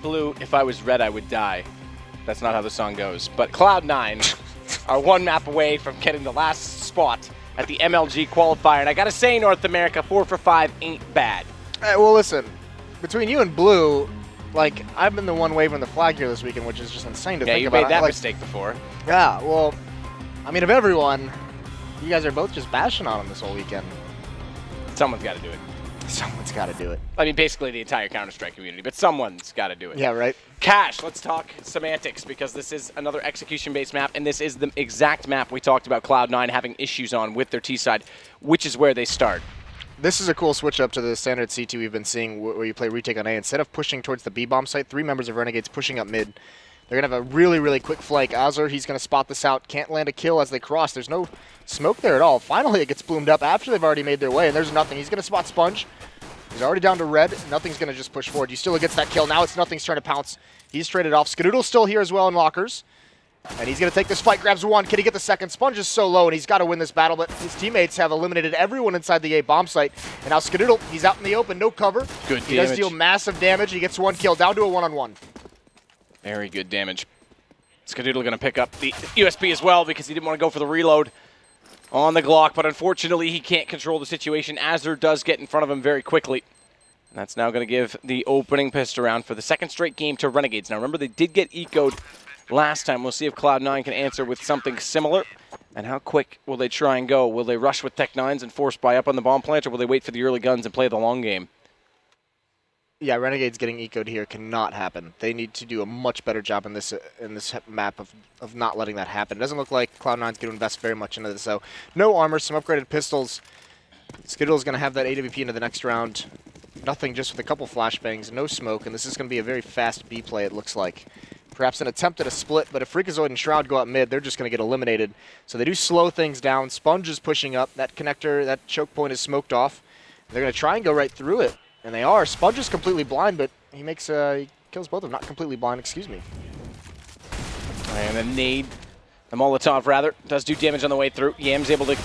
Blue, if I was red, I would die. That's not how the song goes. But Cloud9 are one map away from getting the last spot at the MLG Qualifier. And I gotta say, North America, 4 for 5 ain't bad. Well, listen, between you and Blue, like, I've been the one waving the flag here this weekend, which is just insane to think about. Yeah, you made that mistake before. Yeah, well, I mean, of everyone, you guys are both just bashing on him this whole weekend. Someone's got to do it. Someone's got to do it. I mean, basically the entire Counter-Strike community, but someone's got to do it. Yeah, right. Cash, let's talk semantics, because this is another execution-based map, and this is the exact map we talked about Cloud9 having issues on with their T-side, which is where they start. This is a cool switch up to the standard C2 we've been seeing where you play retake on A. Instead of pushing towards the B-bomb site, 3 members of Renegades pushing up mid. They're going to have a really, really quick flank. Azur, he's going to spot this out. Can't land a kill as they cross. There's no smoke there at all. Finally, it gets bloomed up after they've already made their way, and there's nothing. He's going to spot Sponge. He's already down to red. Nothing's going to just push forward. You still gets that kill. Now it's Nothing's trying to pounce. He's traded off. Skadoodle's still here as well in lockers. And he's going to take this fight, grabs one. Can he get the second? Sponge is so low, and he's got to win this battle, but his teammates have eliminated everyone inside the A bomb site. And now Skadoodle, he's out in the open, no cover. Good damage. He does deal massive damage. He gets 1 kill, down to a 1-on-1. Very good damage. Skadoodle going to pick up the USB as well because he didn't want to go for the reload on the Glock, but unfortunately he can't control the situation. Azur does get in front of him very quickly. And that's now going to give the opening pistol round for the second straight game to Renegades. Now remember, they did get eco'd last time. We'll see if Cloud9 can answer with something similar. And how quick will they try and go? Will they rush with Tech 9s and force buy up on the bomb plant, or will they wait for the early guns and play the long game? Yeah, Renegades getting eco'd here cannot happen. They need to do a much better job in this map of not letting that happen. It doesn't look like Cloud9's going to invest very much into this, so no armor, some upgraded pistols. Skittle's going to have that AWP into the next round. Nothing, just with a couple flashbangs, no smoke, and this is going to be a very fast B play, it looks like. Perhaps an attempt at a split, but if Freakazoid and Shroud go up mid, they're just going to get eliminated. So they do slow things down. Sponge is pushing up. That connector, that choke point is smoked off. They're going to try and go right through it, and they are. Sponge is completely blind, but he makes he kills both of them. Not completely blind, excuse me. And the nade, the Molotov rather, does do damage on the way through. Yam's able to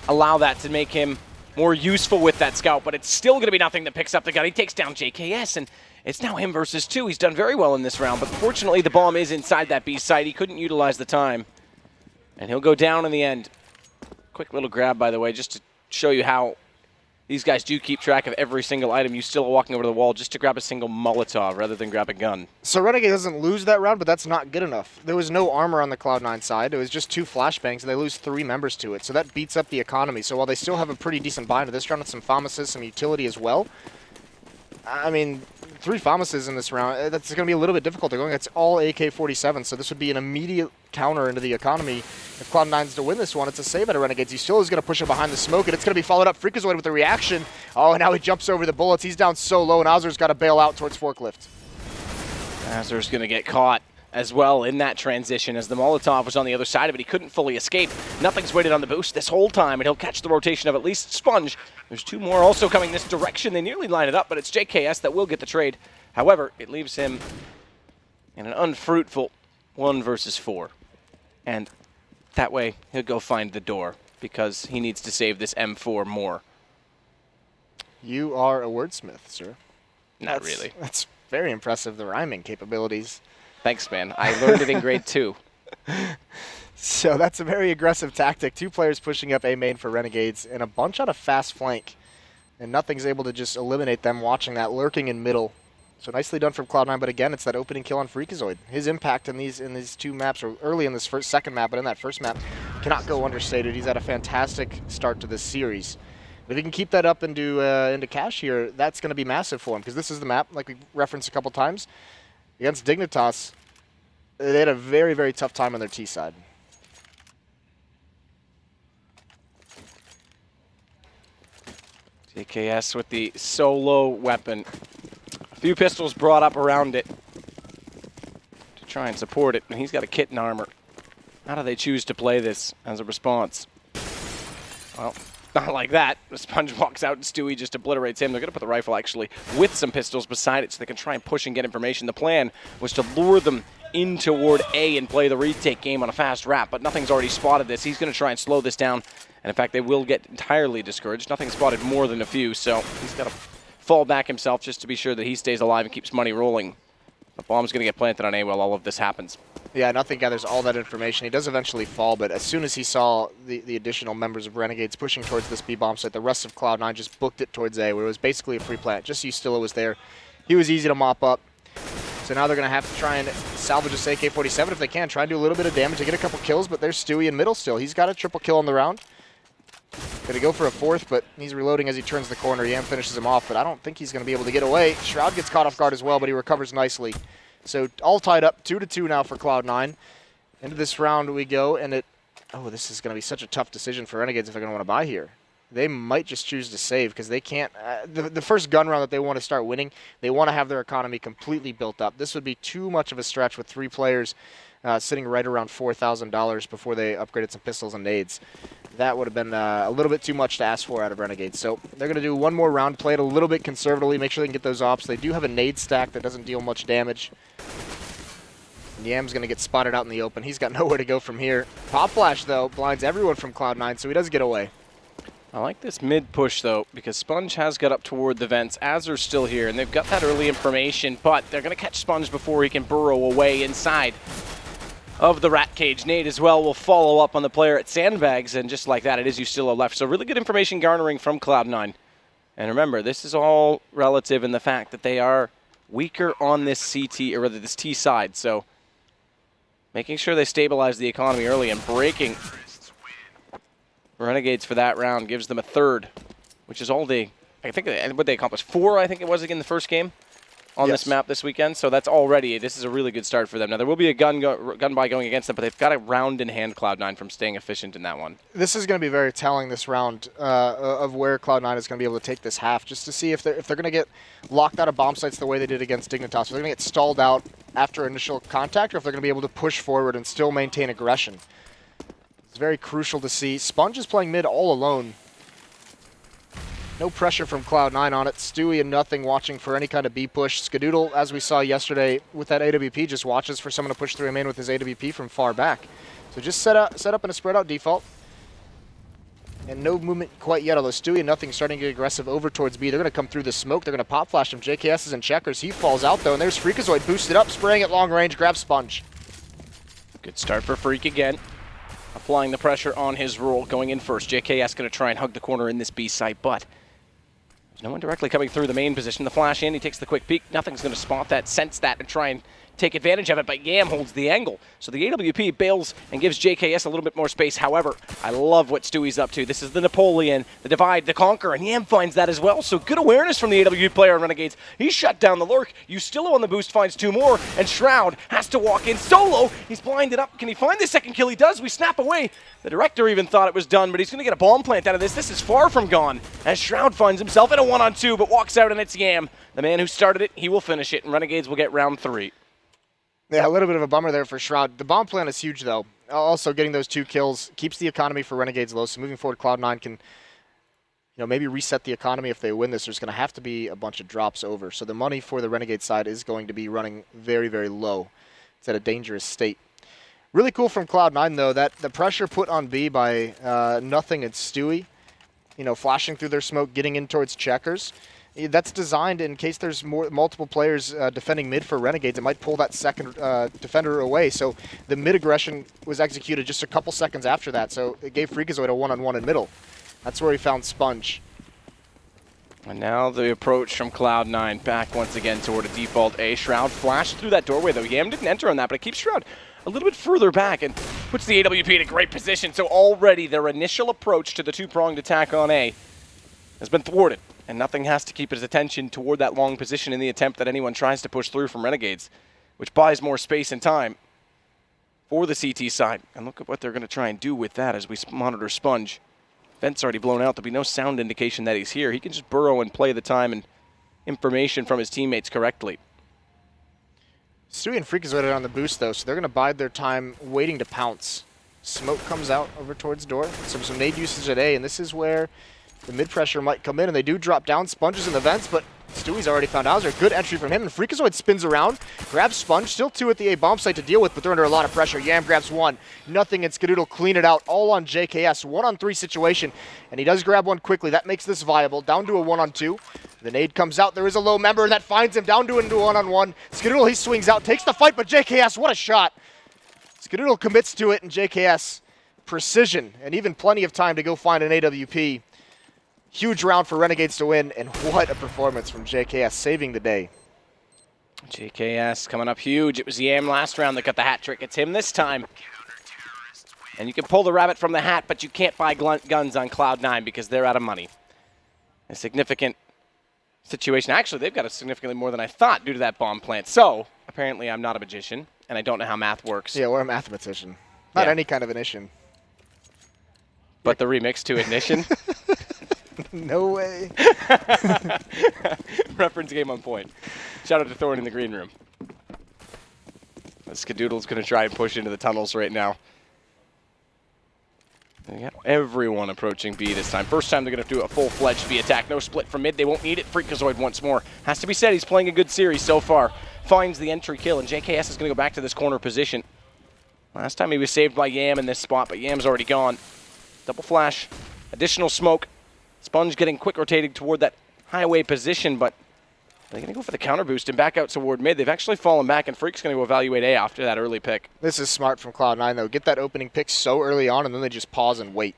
allow that to make him more useful with that scout, but it's still going to be Nothing that picks up the gun. He takes down JKS, and it's now him versus 2. He's done very well in this round, but unfortunately the bomb is inside that B site. He couldn't utilize the time, and he'll go down in the end. Quick little grab, by the way, just to show you how these guys do keep track of every single item. You still are walking over to the wall just to grab a single Molotov rather than grab a gun. So Renegade doesn't lose that round, but that's not good enough. There was no armor on the Cloud9 side. It was just 2 flashbangs, and they lose 3 members to it. So that beats up the economy. So while they still have a pretty decent buy into this round with some FAMASs, some utility as well, I mean, 3 FAMASs in this round, that's going to be a little bit difficult. They're going against all AK-47, so this would be an immediate counter into the economy. If Cloud9's to win this one, it's a save out of Renegades. He still is going to push him behind the smoke, and it's going to be followed up. Freakazoid with the reaction. Oh, and now he jumps over the bullets. He's down so low, and Azur's got to bail out towards Forklift. Azur's going to get caught as well in that transition as the Molotov was on the other side of it. He couldn't fully escape. Nothing's waited on the boost this whole time, and he'll catch the rotation of at least Sponge. There's 2 more also coming this direction. They nearly line it up, but it's JKS that will get the trade. However, it leaves him in an unfruitful 1 versus 4. And that way, he'll go find the door because he needs to save this M4 more. You are a wordsmith, sir. Not really. That's very impressive, the rhyming capabilities. Thanks, man. I learned it in grade 2. So that's a very aggressive tactic. 2 players pushing up A main for Renegades and a bunch on a fast flank. And Nothing's able to just eliminate them watching that lurking in middle. So nicely done from Cloud9, but again, it's that opening kill on Freakazoid. His impact in these 2 maps, or early in this second map, but in that first map, cannot go understated. He's had a fantastic start to this series. If he can keep that up into Cash here, that's going to be massive for him, because this is the map, like we referenced a couple times. Against Dignitas, they had a very, very tough time on their T side. JKS with the solo weapon. A few pistols brought up around it to try and support it, and he's got a kit and armor. How do they choose to play this as a response? Well, not like that. The Sponge walks out and Stewie just obliterates him. They're going to put the rifle actually with some pistols beside it so they can try and push and get information. The plan was to lure them in toward A and play the retake game on a fast wrap, but Nothing's already spotted this. He's going to try and slow this down, and in fact, they will get entirely discouraged. Nothing spotted more than a few, so he's got to fall back himself just to be sure that he stays alive and keeps money rolling. The bomb's going to get planted on A while all of this happens. Yeah, nothing gathers all that information. He does eventually fall, but as soon as he saw the additional members of Renegades pushing towards this B bomb site, the rest of Cloud9 just booked it towards A, where it was basically a free plant. Just Ustilla was there. He was easy to mop up. So now they're going to have to try and salvage this AK-47 if they can. Try and do a little bit of damage to get a couple kills, but there's Stewie in middle still. He's got a triple kill on the round. Going to go for a fourth, but he's reloading as he turns the corner. Yam finishes him off, but I don't think he's going to be able to get away. Shroud gets caught off guard as well, but he recovers nicely. So all tied up, 2-2 now for Cloud9. Into this round we go, and oh, this is going to be such a tough decision for Renegades if they're going to want to buy here. They might just choose to save because they can't. The first gun round that they want to start winning, they want to have their economy completely built up. This would be too much of a stretch with 3 players sitting right around $4,000 before they upgraded some pistols and nades. That would have been a little bit too much to ask for out of Renegades. So they're going to do one more round, play it a little bit conservatively, make sure they can get those ops. They do have a nade stack that doesn't deal much damage. Yam's going to get spotted out in the open. He's got nowhere to go from here. Pop Flash, though, blinds everyone from Cloud9, so he does get away. I like this mid push, though, because Sponge has got up toward the vents. Azer's still here, and they've got that early information, but they're going to catch Sponge before he can burrow away inside of the rat cage. Nade as well will follow up on the player at Sandbags, and just like that, it is Ustilla left. So really good information garnering from Cloud9. And remember, this is all relative in the fact that they are weaker on this CT, or rather this T side, so making sure they stabilize the economy early and breaking Renegades for that round gives them a third, which is all they, I think, what they accomplished. 4, I think it was, again, the first game on this map this weekend. So that's already, this is a really good start for them. Now, there will be a gun buy going against them, but they've got a round in hand, Cloud9, from staying efficient in that one. This is going to be very telling, this round, of where Cloud9 is going to be able to take this half, just to see if they're going to get locked out of bomb sites the way they did against Dignitas. If they're going to get stalled out after initial contact, or if they're going to be able to push forward and still maintain aggression. It's very crucial to see. Sponge is playing mid all alone. No pressure from Cloud9 on it. Stewie and nothing watching for any kind of B push. Skadoodle, as we saw yesterday with that AWP, just watches for someone to push through him in with his AWP from far back. So just set up in a spread out default. And no movement quite yet, although Stewie and nothing starting to get aggressive over towards B. They're going to come through the smoke. They're going to pop flash him. JKS is in checkers. He falls out, though, and there's Freakazoid boosted up, spraying at long range, grabs Sponge. Good start for Freak again. Applying the pressure on his roll, going in first. JKS going to try and hug the corner in this B site, but there's no one directly coming through the main position. The flash in, he takes the quick peek. Nothing's going to spot that, sense that, and try and take advantage of it, but Yam holds the angle. So the AWP bails and gives JKS a little bit more space. However, I love what Stewie's up to. This is the Napoleon, the divide, the conquer, and Yam finds that as well. So good awareness from the AWP player on Renegades. He shut down the lurk. Ustilla on the boost finds 2 more, and Shroud has to walk in solo. He's blinded up. Can he find the second kill? He does. We snap away. The director even thought it was done, but he's going to get a bomb plant out of this. This is far from gone, as Shroud finds himself in a 1-on-2, but walks out, and it's Yam. The man who started it, he will finish it, and Renegades will get round 3. Yeah, a little bit of a bummer there for Shroud. The bomb plan is huge, though. Also, getting those 2 kills keeps the economy for Renegades low. So moving forward, Cloud9 can, maybe reset the economy if they win this. There's going to have to be a bunch of drops over. So the money for the Renegade side is going to be running very, very low. It's at a dangerous state. Really cool from Cloud9, though, that the pressure put on B by Nothing and Stewie, flashing through their smoke, getting in towards checkers. That's designed in case there's multiple players defending mid for Renegades. It might pull that second defender away. So the mid aggression was executed just a couple seconds after that. So it gave Freakazoid a 1-on-1 in middle. That's where he found Sponge. And now the approach from Cloud9 back once again toward a default A. Shroud flashed through that doorway, though. Yam didn't enter on that, but it keeps Shroud a little bit further back and puts the AWP in a great position. So already their initial approach to the 2-pronged attack on A has been thwarted. And Nothing has to keep his attention toward that long position in the attempt that anyone tries to push through from Renegades, which buys more space and time for the CT side. And look at what they're going to try and do with that as we monitor Sponge. Vent's already blown out. There'll be no sound indication that he's here. He can just burrow and play the time and information from his teammates correctly. Stewie and Freakazoid are on the boost, though, so they're going to bide their time waiting to pounce. Smoke comes out over towards door. Some nade usage at A, and this is where the mid-pressure might come in, and they do drop down. Sponges in the vents, but Stewie's already found Hauser. Good entry from him, and Freakazoid spins around, grabs Sponge. Still 2 at the A bomb site to deal with, but they're under a lot of pressure. Yam grabs 1. Nothing, and Skadoodle clean it out, all on JKS. 1-on-3 situation, and he does grab 1 quickly. That makes this viable. Down to a 1-on-2. The nade comes out. There is a low member that finds him down to into one-on-one. Skadoodle, he swings out, takes the fight, but JKS, what a shot. Skadoodle commits to it, and JKS, precision, and even plenty of time to go find an AWP. Huge round for Renegades to win, and what a performance from JKS, saving the day. JKS coming up huge. It was Yam last round that got the hat trick. It's him this time. And you can pull the rabbit from the hat, but you can't buy guns on Cloud9 because they're out of money. A significant situation. Actually, they've got a significantly more than I thought due to that bomb plant. So, apparently I'm not a magician, and I don't know how math works. Yeah, we're a mathematician. Not any kind of ignition. But the remix to Ignition? No way. Reference game on point. Shout out to Thorn in the green room. Skadoodle's going to try and push into the tunnels right now. They got everyone approaching B this time. First time they're going to do a full-fledged B attack. No split from mid. They won't need it. Freakazoid once more. Has to be said, he's playing a good series so far. Finds the entry kill, and JKS is going to go back to this corner position. Last time he was saved by Yam in this spot, but Yam's already gone. Double flash. Additional smoke. Sponge getting quick rotating toward that highway position, but they're going to go for the counter boost and back out toward mid. They've actually fallen back, and Freak's going to go evaluate A after that early pick. This is smart from Cloud9, though. Get that opening pick so early on, and then they just pause and wait.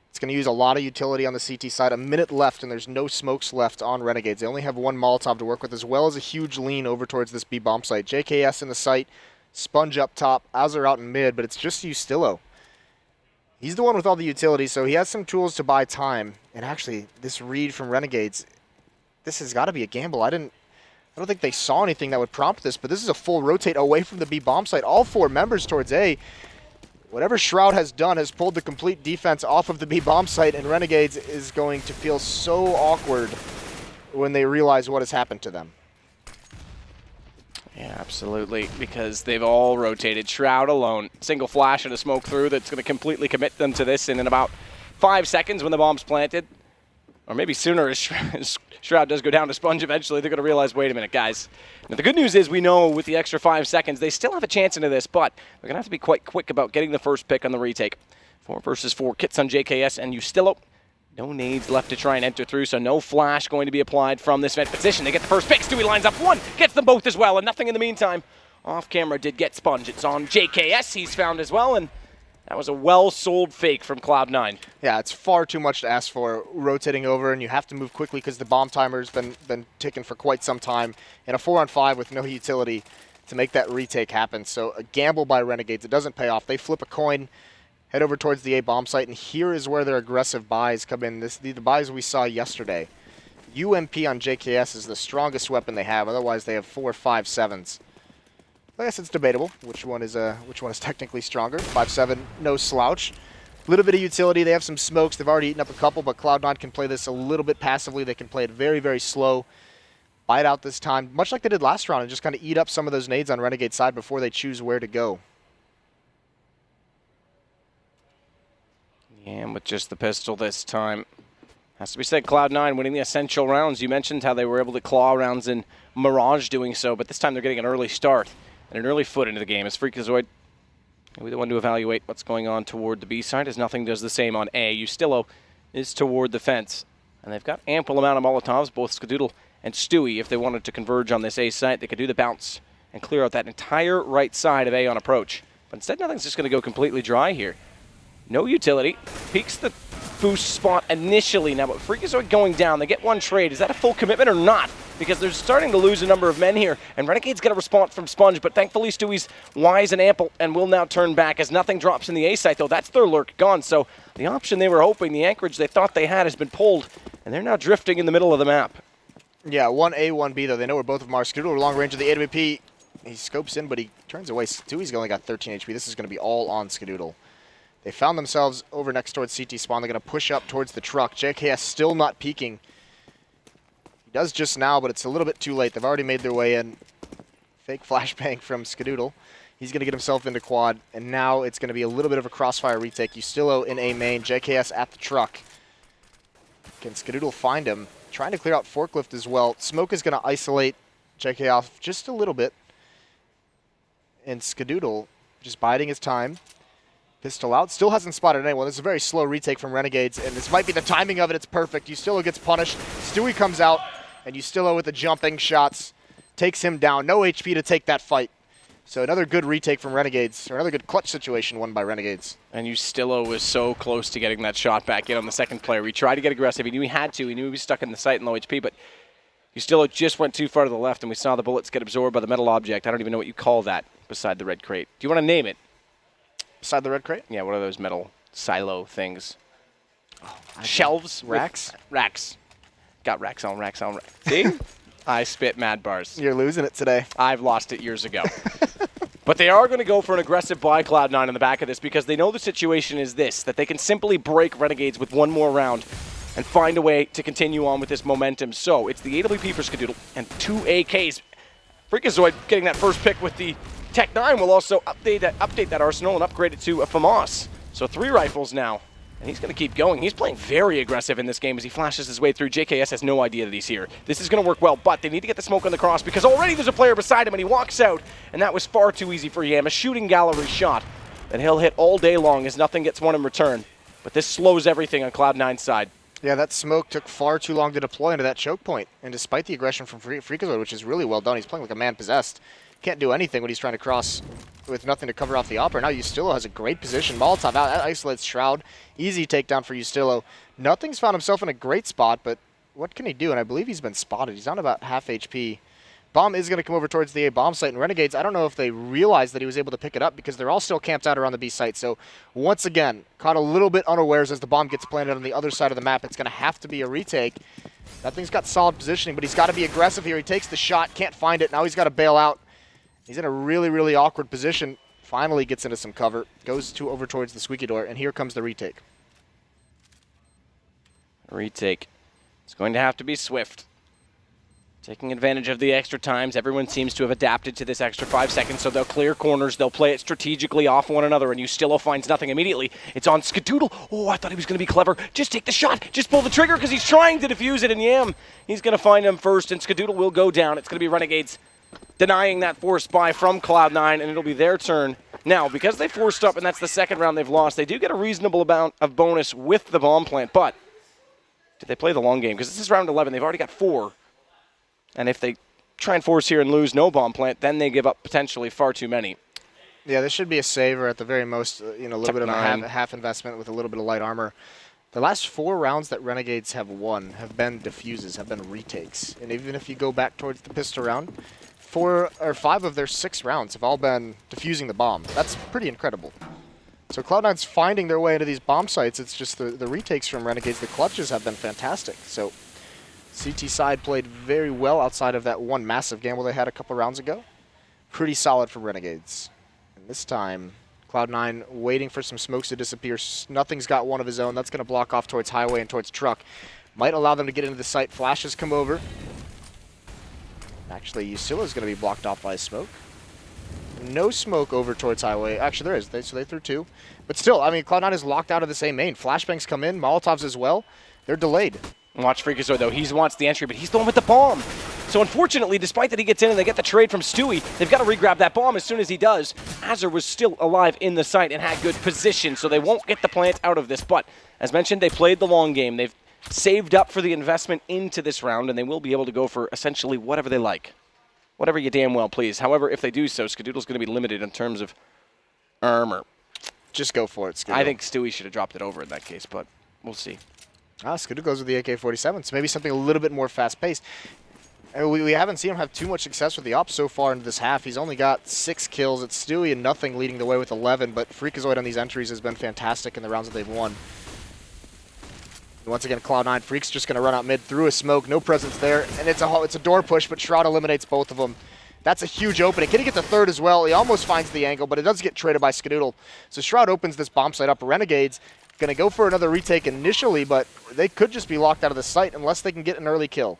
It's going to use a lot of utility on the CT side. A minute left, and there's no smokes left on Renegades. They only have one Molotov to work with, as well as a huge lean over towards this B bomb site. JKS in the site, Sponge up top, Azur out in mid, but it's just Ustillo. He's the one with all the utility, so he has some tools to buy time. And actually, this read from Renegades, this has got to be a gamble. I don't think they saw anything that would prompt this, but this is a full rotate away from the B bomb site. All four members towards A. Whatever Shroud has done has pulled the complete defense off of the B bomb site, and Renegades is going to feel so awkward when they realize what has happened to them. Yeah, absolutely, because they've all rotated. Shroud alone. Single flash and a smoke through that's going to completely commit them to this, and in about 5 seconds when the bomb's planted, or maybe sooner as Shroud does go down to Sponge eventually, they're going to realize, wait a minute, guys. Now, the good news is we know with the extra 5 seconds, they still have a chance into this, but they're going to have to be quite quick about getting the first pick on the retake. 4 versus 4 kits on JKS and Ustillo. No nades left to try and enter through, so no flash going to be applied from this vent position. They get the first pick. Stewie lines up one, gets them both as well, and nothing in the meantime. Off camera did get Sponge. It's on JKS he's found as well, and that was a well-sold fake from Cloud9. Yeah, it's far too much to ask for, rotating over, and you have to move quickly because the bomb timer's been ticking for quite some time, and a 4-on-5 with no utility to make that retake happen. So a gamble by Renegades. It doesn't pay off. They flip a coin, head over towards the A bomb site, and here is where their aggressive buys come in. The buys we saw yesterday. UMP on JKS is the strongest weapon they have. Otherwise, they have 4, 5, 7s. I guess it's debatable which one is technically stronger. 5-7, no slouch. A little bit of utility. They have some smokes. They've already eaten up a couple, but Cloud9 can play this a little bit passively. They can play it very, very slow. Bite out this time, much like they did last round, and just kind of eat up some of those nades on Renegade's side before they choose where to go. Yeah, with just the pistol this time. Has to be said, Cloud9 winning the essential rounds. You mentioned how they were able to claw rounds in Mirage doing so, but this time they're getting an early start and an early foot into the game. As Freakazoid will be the one to evaluate what's going on toward the B side, as nothing does the same on A. Ustillo is toward the fence. And they've got ample amount of Molotovs, both Skadoodle and Stewie. If they wanted to converge on this A site, they could do the bounce and clear out that entire right side of A on approach. But instead, nothing's just going to go completely dry here. No utility. Peeks the boost spot initially now, but Freakazoid going down. They get one trade. Is that a full commitment or not? Because they're starting to lose a number of men here, and Renegade's get a response from Sponge, but thankfully Stewie's wise and ample and will now turn back as nothing drops in the A site, though. That's their lurk gone, so the option they were hoping, the anchorage they thought they had, has been pulled, and they're now drifting in the middle of the map. Yeah, 1A, 1B, though. They know where both of them are. Skadoodle long range of the AWP. He scopes in, but he turns away. Stewie's only got 13 HP. This is going to be all on Skadoodle. They found themselves over next towards CT spawn. They're going to push up towards the truck. JKS still not peeking. He does just now, but it's a little bit too late. They've already made their way in. Fake flashbang from Skadoodle. He's going to get himself into quad, and now it's going to be a little bit of a crossfire retake. Ustillo in A main, JKS at the truck. Can Skadoodle find him? Trying to clear out forklift as well. Smoke is going to isolate JK off just a little bit. And Skadoodle just biding his time. Pistol out. Still hasn't spotted anyone. This is a very slow retake from Renegades, and this might be the timing of it. It's perfect. Ustillo gets punished. Stewie comes out. And Ustillo with the jumping shots takes him down. No HP to take that fight. So another good retake from Renegades, or another good clutch situation won by Renegades. And Ustillo was so close to getting that shot back in on the second player. He tried to get aggressive. He knew he had to. He knew he was stuck in the site in low HP, but Ustillo just went too far to the left, and we saw the bullets get absorbed by the metal object. I don't even know what you call that beside the red crate. Do you want to name it? Beside the red crate? Yeah, what are those metal silo things? Oh, Shelves? Racks? Racks. Got racks on racks on racks. See? I spit mad bars. You're losing it today. I've lost it years ago. But they are going to go for an aggressive buy Cloud9 in the back of this because they know the situation is this, that they can simply break Renegades with one more round and find a way to continue on with this momentum. So it's the AWP for Skadoodle and 2 AKs. Freakazoid getting that first pick with the Tech 9 will also update that arsenal and upgrade it to a FAMAS. So 3 rifles now. And he's going to keep going. He's playing very aggressive in this game as he flashes his way through. JKS has no idea that he's here. This is going to work well, but they need to get the smoke on the cross because already there's a player beside him and he walks out. And that was far too easy for Yam. A shooting gallery shot that he'll hit all day long as nothing gets one in return. But this slows everything on Cloud9's side. Yeah, that smoke took far too long to deploy into that choke point. And despite the aggression from Freakazoid, which is really well done, he's playing like a man possessed. Can't do anything when he's trying to cross with nothing to cover off the opera. Now Ustillo has a great position. Molotov out, isolates Shroud. Easy takedown for Ustillo. Nothing's found himself in a great spot, but what can he do? And I believe he's been spotted. He's on about half HP. Bomb is going to come over towards the A bomb site, and Renegades, I don't know if they realized that he was able to pick it up because they're all still camped out around the B site. So once again, caught a little bit unawares as the bomb gets planted on the other side of the map. It's going to have to be a retake. That thing's got solid positioning, but he's got to be aggressive here. He takes the shot, can't find it. Now he's got to bail out. He's in a really, really awkward position. Finally gets into some cover. Goes over towards the squeaky door, and here comes the retake. Retake. It's going to have to be swift. Taking advantage of the extra times. Everyone seems to have adapted to this extra 5 seconds, so they'll clear corners. They'll play it strategically off one another, and Ustillo finds nothing immediately. It's on Skadoodle. Oh, I thought he was going to be clever. Just take the shot. Just pull the trigger because he's trying to defuse it, and Yam, he's going to find him first, and Skadoodle will go down. It's going to be Renegades denying that forced buy from Cloud9, and it'll be their turn. Now, because they forced up, and that's the second round they've lost, they do get a reasonable amount of bonus with the bomb plant, but did they play the long game? Because this is round 11. They've already got 4. And if they try and force here and lose no bomb plant, then they give up potentially far too many. Yeah, this should be a save, or at the very most, a little bit of a half investment with a little bit of light armor. The last 4 rounds that Renegades have won have been defuses, have been retakes. And even if you go back towards the pistol round, 4 or 5 of their 6 rounds have all been defusing the bomb. That's pretty incredible. So Cloud9's finding their way into these bomb sites. It's just the retakes from Renegades. The clutches have been fantastic. So CT side played very well outside of that one massive gamble they had a couple rounds ago. Pretty solid for Renegades. And this time, Cloud9 waiting for some smokes to disappear. Nothing's got one of his own. That's going to block off towards highway and towards truck. Might allow them to get into the site. Flashes come over. Actually, Ustillo's going to be blocked off by smoke. No smoke over towards highway. Actually, there is. So they threw 2. But still, I mean, Cloud9 is locked out of the same main. Flashbangs come in. Molotovs as well. They're delayed. Watch Freakazoid, though. He wants the entry, but he's the one with the bomb. So unfortunately, despite that he gets in and they get the trade from Stewie, they've got to re-grab that bomb as soon as he does. Azur was still alive in the site and had good position, so they won't get the plant out of this. But as mentioned, they played the long game. They've saved up for the investment into this round, and they will be able to go for essentially whatever they like. Whatever you damn well please. However, if they do so, Skadoodle's going to be limited in terms of armor. Just go for it, Skadoodle. I think Stewie should have dropped it over in that case, but we'll see. Skadoodle goes with the AK-47, so maybe something a little bit more fast-paced. We haven't seen him have too much success with the ops so far into this half. He's only got 6 kills. It's Stewie and nothing leading the way with 11, but Freakazoid on these entries has been fantastic in the rounds that they've won. Once again, Cloud9, Freak's just going to run out mid through a smoke, no presence there, and it's a door push, but Shroud eliminates both of them. That's a huge opening. Can he get the third as well? He almost finds the angle, but it does get traded by Skadoodle. So Shroud opens this bomb site up. Renegades going to go for another retake initially, but they could just be locked out of the site unless they can get an early kill.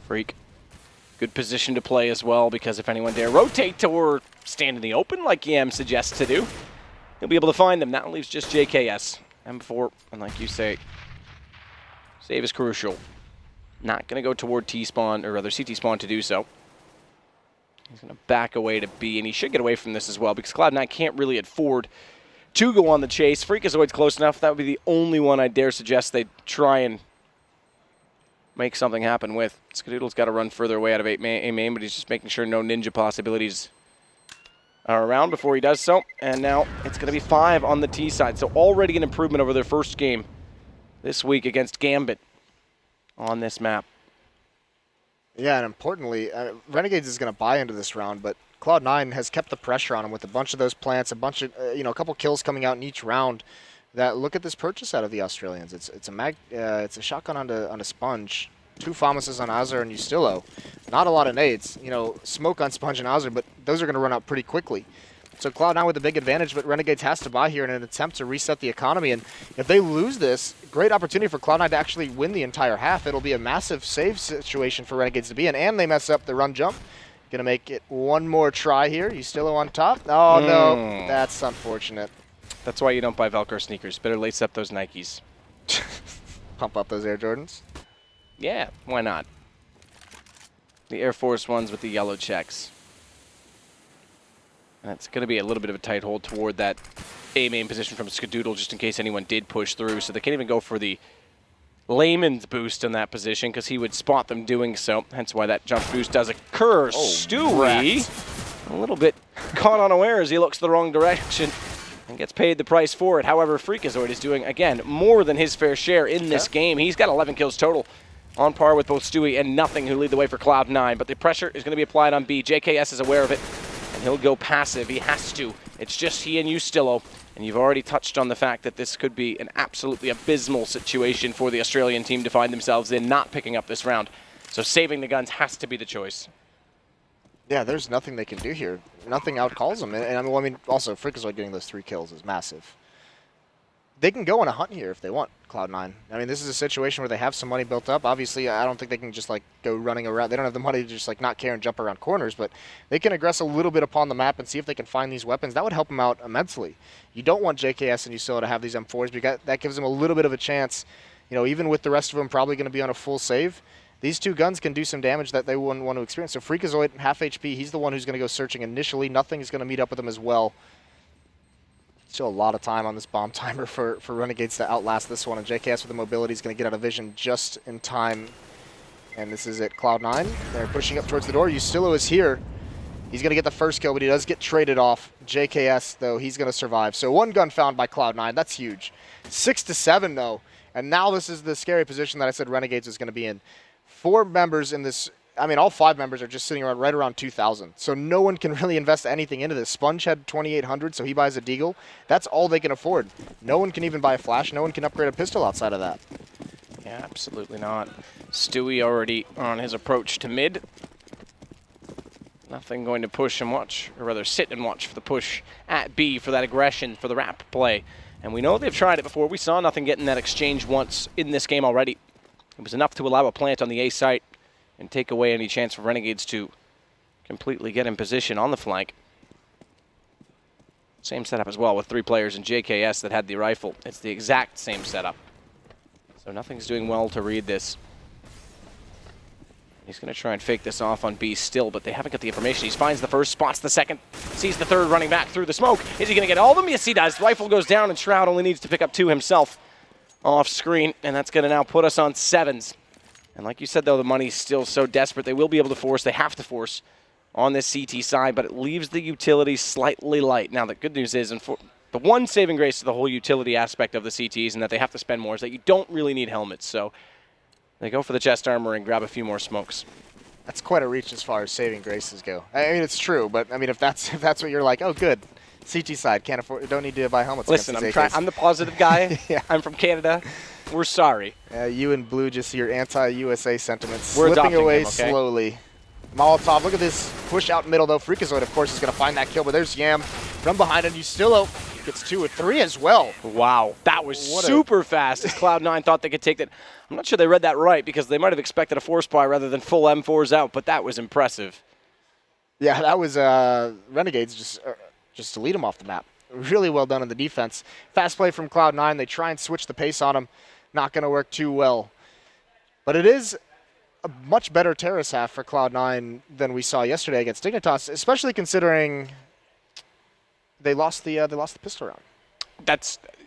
Freak. Good position to play as well, because if anyone dare rotate or stand in the open like Yam suggests to do, he'll be able to find them. That leaves just JKS. M4, and like you say, save is crucial. Not going to go toward T-spawn, or rather CT spawn to do so. He's going to back away to B, and he should get away from this as well, because Cloud9 can't really afford to go on the chase. Freakazoid's close enough. That would be the only one I dare suggest they try and make something happen with. Skadoodle's got to run further away out of A main, but he's just making sure no ninja possibilities are around before he does so. And now it's going to be 5 on the T side. So already an improvement over their first game this week against Gambit on this map. Yeah, and importantly, Renegades is going to buy into this round, but Cloud9 has kept the pressure on him with a bunch of those plants, a bunch of a couple kills coming out in each round. That look at this purchase out of the Australians. It's a shotgun on a Sponge, 2 FAMASes on Azure and Ustillo. Not a lot of nades. Smoke on Sponge and Azure, but those are going to run out pretty quickly. So Cloud9 with a big advantage, but Renegades has to buy here in an attempt to reset the economy. And if they lose this, great opportunity for Cloud9 to actually win the entire half. It'll be a massive save situation for Renegades to be in, and they mess up the run jump. Gonna make it one more try here. Ustillo on top. Oh no, that's unfortunate. That's why you don't buy Velcro sneakers. Better lace up those Nikes. Pump up those Air Jordans. Yeah, why not? The Air Force ones with the yellow checks. That's going to be a little bit of a tight hold toward that A main position from Skadoodle, just in case anyone did push through. So they can't even go for the layman's boost in that position because he would spot them doing so. Hence why that jump boost does occur. Oh, Stewie, a little bit caught unaware as he looks the wrong direction and gets paid the price for it. However, Freakazoid is doing, again, more than his fair share in this game. He's got 11 kills total, on par with both Stewie and Nothing, who lead the way for Cloud9. But the pressure is going to be applied on B. JKS is aware of it, and he'll go passive. He has to. It's just he and Ustillo. And you've already touched on the fact that this could be an absolutely abysmal situation for the Australian team to find themselves in, not picking up this round. So saving the guns has to be the choice. Yeah, there's nothing they can do here. Nothing outcalls them. And I mean, also, Freakazoid getting those 3 kills is massive. They can go on a hunt here if they want, Cloud9. I mean, this is a situation where they have some money built up. Obviously, I don't think they can just, go running around. They don't have the money to just, not care and jump around corners, but they can aggress a little bit upon the map and see if they can find these weapons. That would help them out immensely. You don't want JKS and Ustillo to have these M4s because that gives them a little bit of a chance. Even with the rest of them probably going to be on a full save, these 2 guns can do some damage that they wouldn't want to experience. So Freakazoid, half HP, he's the one who's going to go searching initially. Nothing is going to meet up with him as well. Still a lot of time on this bomb timer for Renegades to outlast this one. And JKS with the mobility is going to get out of vision just in time. And this is it, Cloud9. They're pushing up towards the door. Ustillo is here. He's going to get the first kill, but he does get traded off. JKS, though, he's going to survive. So 1 gun found by Cloud9. That's huge. 6-7, though. And now this is the scary position that I said Renegades was going to be in. 4 members in this. I mean, all 5 members are just sitting around right around 2,000. So no one can really invest anything into this. Sponge had 2,800, so he buys a Deagle. That's all they can afford. No one can even buy a flash. No one can upgrade a pistol outside of that. Yeah, absolutely not. Stewie already on his approach to mid. Nothing going to push and watch, or rather sit and watch for the push at B for that aggression, for the wrap play. And we know they've tried it before. We saw Nothing getting that exchange once in this game already. It was enough to allow a plant on the A site and take away any chance for Renegades to completely get in position on the flank. Same setup as well with 3 players in JKS that had the rifle. It's the exact same setup. So Nothing's doing well to read this. He's going to try and fake this off on B still, but they haven't got the information. He finds the first, spots the second, sees the third running back through the smoke. Is he going to get all of them? Yes, he does. Rifle goes down, and Shroud only needs to pick up 2 himself off screen, and that's going to now put us on 7s. And like you said, though, the money's still so desperate. They will be able to force. They have to force on this CT side, but it leaves the utility slightly light. Now, the good news is, and for the one saving grace to the whole utility aspect of the CTs and that they have to spend more is that you don't really need helmets. So they go for the chest armor and grab a few more smokes. That's quite a reach as far as saving graces go. I mean, it's true, but I mean, if that's what you're like, oh, good. CT side, can't afford, don't need to buy helmets. Listen, I'm the positive guy. Yeah. I'm from Canada. We're sorry. You and Blue just see your anti-USA sentiments We're slipping away him, okay? slowly. Molotov, look at this push out middle, though. Freakazoid, of course, is going to find that kill, but there's Yam from behind, and Ustillo gets 2 or 3 as well. Wow, that was super fast as Cloud9 thought they could take that. I'm not sure they read that right because they might have expected a force buy rather than full M4s out, but that was impressive. Yeah, that was Renegades just to lead them off the map. Really well done in the defense. Fast play from Cloud9. They try and switch the pace on him. Not going to work too well. But it is a much better terrace half for Cloud9 than we saw yesterday against Dignitas, especially considering they lost the pistol round.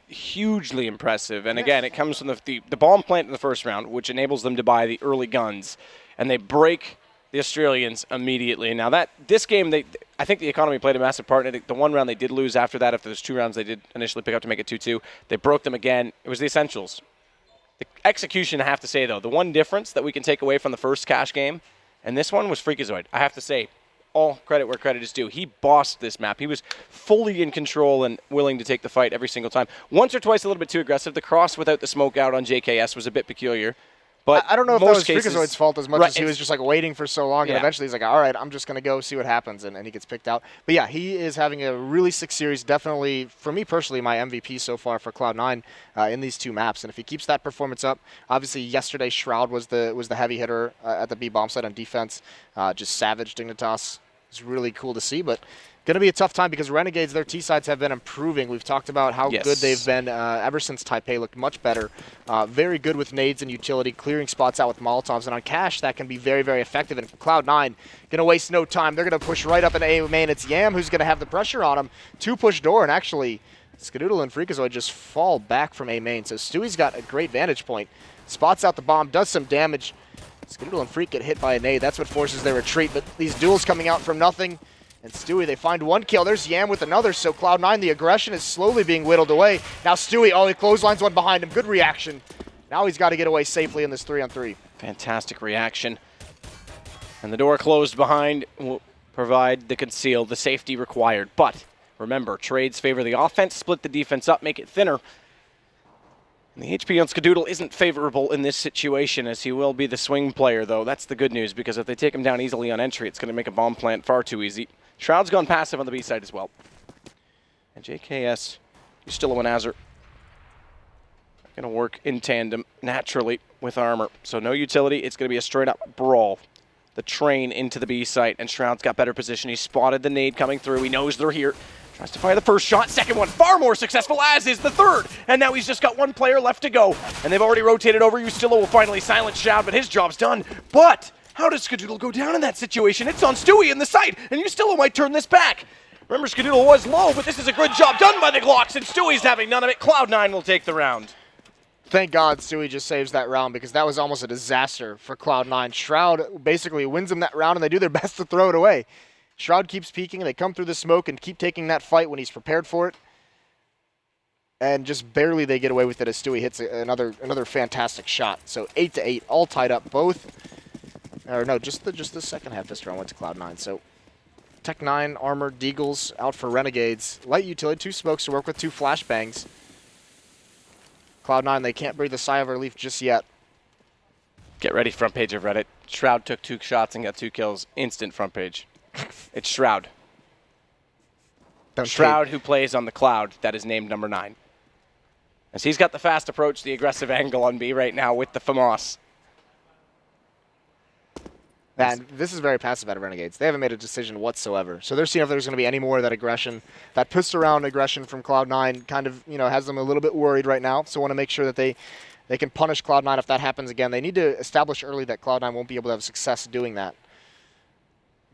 hugely impressive. And again, it comes from the bomb plant in the first round, which enables them to buy the early guns, and they break the Australians immediately. Now this game, I think the economy played a massive part in it. The one round they did lose after that. After those 2 rounds they did initially pick up to make it 2-2. They broke them again. It was the essentials. The execution, I have to say, though, the one difference that we can take away from the first Cash game, and this one was Freakazoid. I have to say, all credit where credit is due. He bossed this map. He was fully in control and willing to take the fight every single time. Once or twice a little bit too aggressive. The cross without the smoke out on JKS was a bit peculiar. But I don't know if that was Freakazoid's fault as much as he was just like waiting for so long, and eventually he's like, all right, I'm just going to go see what happens, and he gets picked out. But yeah, he is having a really sick series. Definitely, for me personally, my MVP so far for Cloud9 in these 2 maps. And if he keeps that performance up, obviously yesterday Shroud was the heavy hitter at the B bomb site on defense. Just savage Dignitas. It's really cool to see, but going to be a tough time because Renegades, their T-sides have been improving. We've talked about how good they've been ever since Taipei looked much better. Very good with nades and utility, clearing spots out with Molotovs. And on Cash, that can be very, very effective. And Cloud9 going to waste no time. They're going to push right up in A main. It's Yam who's going to have the pressure on him. 2-push door, and actually Skadoodle and Freakazoid just fall back from A main. So Stewie's got a great vantage point. Spots out the bomb, does some damage. Skadoodle and Freak get hit by a nade. That's what forces their retreat. But these duels coming out from nothing. And Stewie, they find 1 kill. There's Yam with another, so Cloud9, the aggression is slowly being whittled away. Now Stewie, he clotheslines one behind him. Good reaction. Now he's got to get away safely in this 3-on-3. Fantastic reaction. And the door closed behind will provide the conceal, the safety required. But remember, trades favor the offense, split the defense up, make it thinner. And the HP on Skadoodle isn't favorable in this situation, as he will be the swing player, though. That's the good news, because if they take him down easily on entry, it's going to make a bomb plant far too easy. Shroud's gone passive on the B side as well. And JKS, Ustillo and Azur going to work in tandem naturally with armor. So no utility. It's going to be a straight-up brawl. The train into the B site, and Shroud's got better position. He spotted the nade coming through. He knows they're here. Tries to fire the first shot. Second one, far more successful, as is the third. And now he's just got 1 player left to go. And they've already rotated over. Ustillo will finally silence Shroud, but his job's done. But how does Skadoodle go down in that situation? It's on Stewie in the site, and Ustillo might turn this back. Remember, Skadoodle was low, but this is a good job done by the Glocks, and Stewie's having none of it. Cloud9 will take the round. Thank God Stewie just saves that round, because that was almost a disaster for Cloud9. Shroud basically wins them that round, and they do their best to throw it away. Shroud keeps peeking, they come through the smoke and keep taking that fight when he's prepared for it. And just barely they get away with it as Stewie hits another fantastic shot. So 8-8, all tied up both. Or no, just the second half this round went to Cloud9. So Tech9, Armor, Deagles out for Renegades. Light utility, 2 smokes to work with, 2 flashbangs. Cloud9, they can't breathe a sigh of relief just yet. Get ready, front page of Reddit. Shroud took 2 shots and got 2 kills. Instant front page. It's Shroud. Shroud, who plays on the Cloud, that is named number 9. As he's got the fast approach, the aggressive angle on B right now with the FAMAS. And this is very passive out of Renegades. They haven't made a decision whatsoever. So they're seeing if there's going to be any more of that aggression. That push-around aggression from Cloud9 kind of, has them a little bit worried right now. So want to make sure that they can punish Cloud9 if that happens again. They need to establish early that Cloud9 won't be able to have success doing that.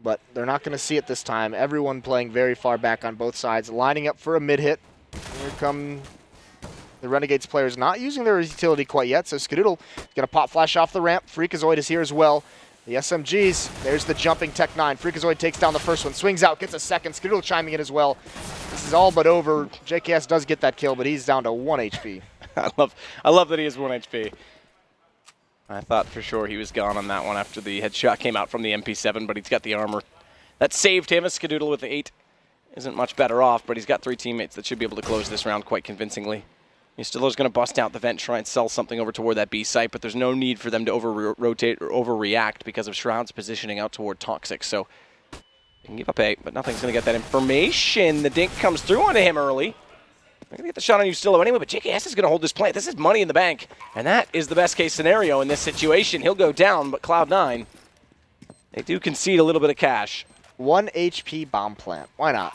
But they're not going to see it this time. Everyone playing very far back on both sides, lining up for a mid-hit. Here come the Renegades players not using their utility quite yet, so Skadoodle is going to pop flash off the ramp. Freakazoid is here as well. The SMGs, there's the jumping Tech9. Freakazoid takes down the first one, swings out, gets a second. Skadoodle chiming in as well. This is all but over. JKS does get that kill, but he's down to 1 HP. I love that he has 1 HP. I thought for sure he was gone on that one after the headshot came out from the MP7, but he's got the armor. That saved him. As Skadoodle with the 8 isn't much better off, but he's got 3 teammates that should be able to close this round quite convincingly. Ustillo's going to bust out the vent, try and sell something over toward that B site, but there's no need for them to over-rotate or overreact because of Shroud's positioning out toward Toxic. So they can give up A, but nothing's going to get that information. The dink comes through onto him early. They're going to get the shot on Ustillo anyway, but JKS is going to hold this plant. This is money in the bank, and that is the best case scenario in this situation. He'll go down, but Cloud9, they do concede a little bit of cash. 1 HP bomb plant. Why not?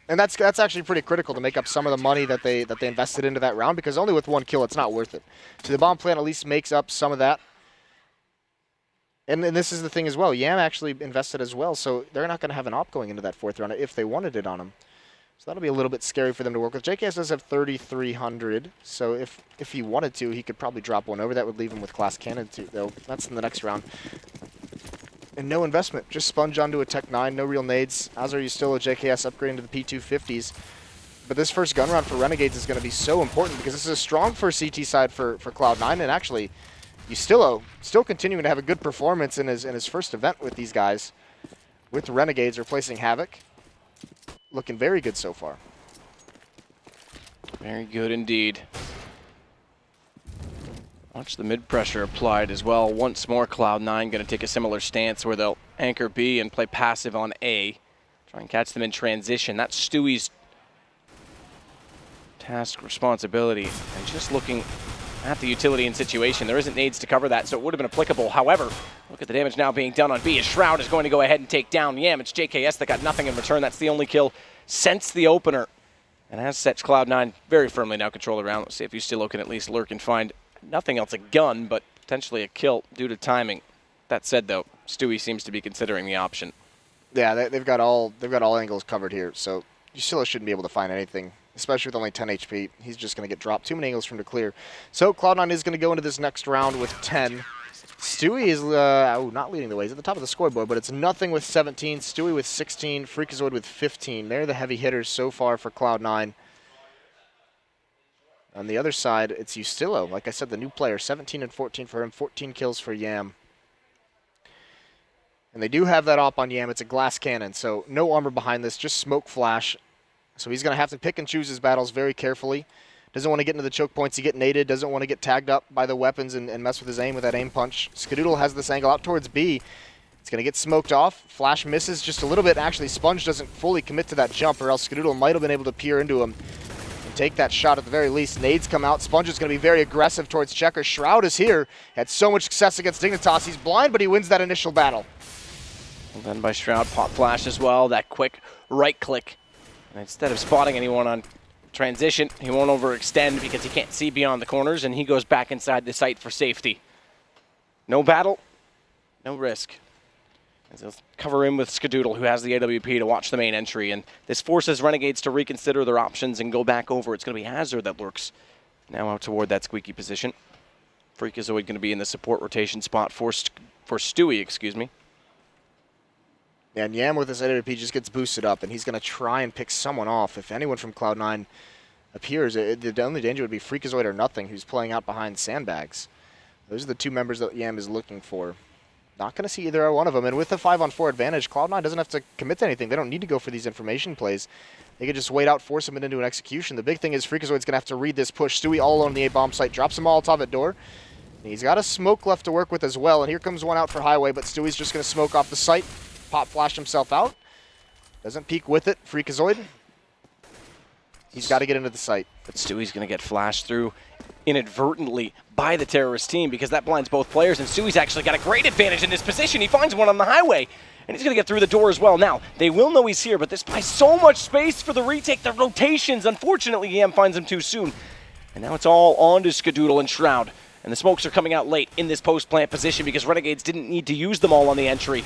And that's actually pretty critical to make up some of the money that they invested into that round, because only with 1 kill it's not worth it. So the bomb plant at least makes up some of that. And this is the thing as well. Yam actually invested as well, so they're not going to have an op going into that 4th round if they wanted it on him. So that'll be a little bit scary for them to work with. JKS does have 3,300, so if he wanted to, he could probably drop one over. That would leave him with Glass Cannon, too, though. That's in the next round. And no investment. Just sponge onto a Tech 9, no real nades. Azure Ustilo, JKS upgrading to the P250s. But this first gun round for Renegades is going to be so important because this is a strong first CT side for Cloud9, and actually, Ustilo still continuing to have a good performance in his first event with these guys. With Renegades replacing Havoc. Looking very good so far. Very good indeed. Watch the mid-pressure applied as well. Once more, Cloud9 going to take a similar stance where they'll anchor B and play passive on A. Try and catch them in transition. That's Stewie's task responsibility. And just looking at the utility and situation, there isn't nades to cover that, so it would have been applicable. However, look at the damage now being done on B. As Shroud is going to go ahead and take down Yam. It's JKS that got nothing in return. That's the only kill since the opener. And as such, Cloud9 very firmly now control the round. Let's see if Ustilo can at least lurk and find nothing else, a gun, but potentially a kill due to timing. That said, though, Stewie seems to be considering the option. Yeah, they've got all angles covered here, so Ustilo shouldn't be able to find anything, especially with only 10 HP. He's just going to get dropped. Too many angles for him to clear. So Cloud9 is going to go into this next round with 10. Stewie is not leading the way. He's at the top of the scoreboard, but it's nothing with 17. Stewie with 16. Freakazoid with 15. They're the heavy hitters so far for Cloud9. On the other side, it's Ustilo. Like I said, the new player, 17 and 14 for him, 14 kills for Yam. And they do have that op on Yam. It's a glass cannon, so no armor behind this, just smoke flash. So he's going to have to pick and choose his battles very carefully. Doesn't want to get into the choke points. He get naded. Doesn't want to get tagged up by the weapons and mess with his aim with that aim punch. Skadoodle has this angle out towards B. It's going to get smoked off. Flash misses just a little bit. Actually, Sponge doesn't fully commit to that jump, or else Skadoodle might have been able to peer into him and take that shot at the very least. Nades come out. Sponge is going to be very aggressive towards Checker. Shroud is here. Had so much success against Dignitas. He's blind, but he wins that initial battle. Well done by Shroud. Pop flash as well. That quick right click. And instead of spotting anyone on transition, he won't overextend because he can't see beyond the corners, and he goes back inside the site for safety. No battle, no risk. As they'll cover in with Skadoodle, who has the AWP to watch the main entry, and this forces Renegades to reconsider their options and go back over. It's going to be Hazard that lurks now out toward that squeaky position. Freakazoid going to be in the support rotation spot for Stewie, excuse me. And Yam with his AWP just gets boosted up, and he's going to try and pick someone off. If anyone from Cloud9 appears, the only danger would be Freakazoid or Nothing, who's playing out behind sandbags. Those are the two members that Yam is looking for. Not going to see either one of them. And with the 5-on-4 advantage, Cloud9 doesn't have to commit to anything. They don't need to go for these information plays. They could just wait out, force him into an execution. The big thing is Freakazoid's going to have to read this push. Stewie all alone on the A-bomb site, drops a Molotov at door. And he's got a smoke left to work with as well. And here comes one out for Highway, but Stewie's just going to smoke off the site. Pop flash himself out. Doesn't peek with it. Freakazoid. He's got to get into the site. But Stewie's going to get flashed through inadvertently by the terrorist team because that blinds both players, and Stewie's actually got a great advantage in this position. He finds one on the highway, and he's going to get through the door as well. Now, they will know he's here, but this buys so much space for the retake. The rotations, unfortunately, Yam finds him too soon. And now it's all on to Skadoodle and Shroud. And the smokes are coming out late in this post-plant position because Renegades didn't need to use them all on the entry.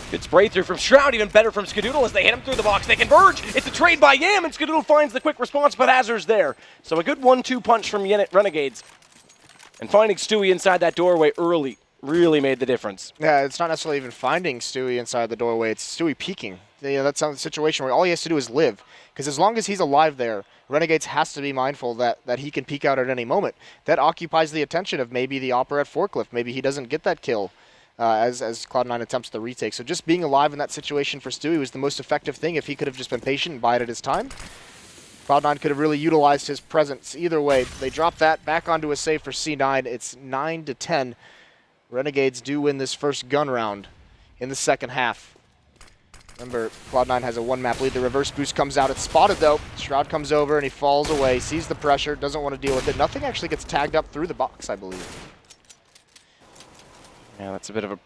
Good spray through from Shroud, even better from Skadoodle as they hit him through the box. They converge. It's a trade by Yam, and Skadoodle finds the quick response, but Hazard's there. So a good 1-2 punch from Renegades. And finding Stewie inside that doorway early really made the difference. Yeah, it's not necessarily even finding Stewie inside the doorway. It's Stewie peeking. Yeah, that's a situation where all he has to do is live. Because as long as he's alive there, Renegades has to be mindful that he can peek out at any moment. That occupies the attention of maybe the Opera at Forklift. Maybe he doesn't get that kill. As Cloud9 attempts the retake. So just being alive in that situation for Stewie was the most effective thing. If he could have just been patient and bided his time, Cloud9 could have really utilized his presence. Either way, they drop that back onto a save for C9. It's 9-10. Renegades do win this first gun round in the second half. Remember, Cloud9 has a one-map lead. The reverse boost comes out. It's spotted, though. Shroud comes over, and he falls away. Sees the pressure, doesn't want to deal with it. Nothing actually gets tagged up through the box, I believe. Yeah, that's a bit of an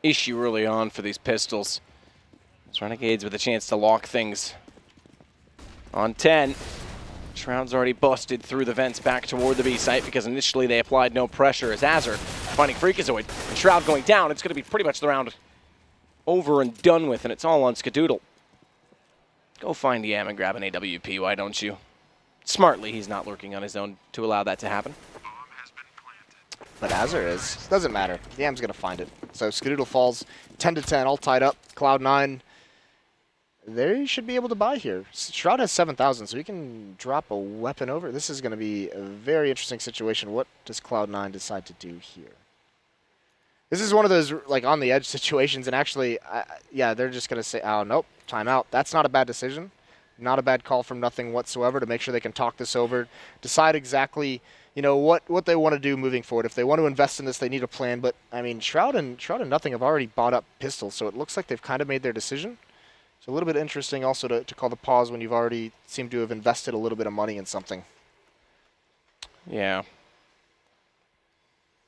issue early on for these pistols. It's Renegades with a chance to lock things on 10. Shroud's already busted through the vents back toward the B site because initially they applied no pressure as Hazard finding Freakazoid. And Shroud going down. It's going to be pretty much the round over and done with, and it's all on Skadoodle. Go find Yam and grab an AWP, why don't you? Smartly, he's not lurking on his own to allow that to happen. But Azure is. Doesn't matter. Yam's going to find it. So Skadoodle falls 10-10, all tied up. Cloud9, they should be able to buy here. Shroud has 7,000, so he can drop a weapon over. This is going to be a very interesting situation. What does Cloud9 decide to do here? This is one of those like on the edge situations, and actually, yeah, they're just going to say, oh, nope, timeout. That's not a bad decision. Not a bad call from nothing whatsoever to make sure they can talk this over, decide exactly, you know, what they want to do moving forward. If they want to invest in this, they need a plan. But, I mean, Shroud and Nothing have already bought up pistols, so it looks like they've kind of made their decision. So a little bit interesting also to call the pause when you've already seemed to have invested a little bit of money in something. Yeah.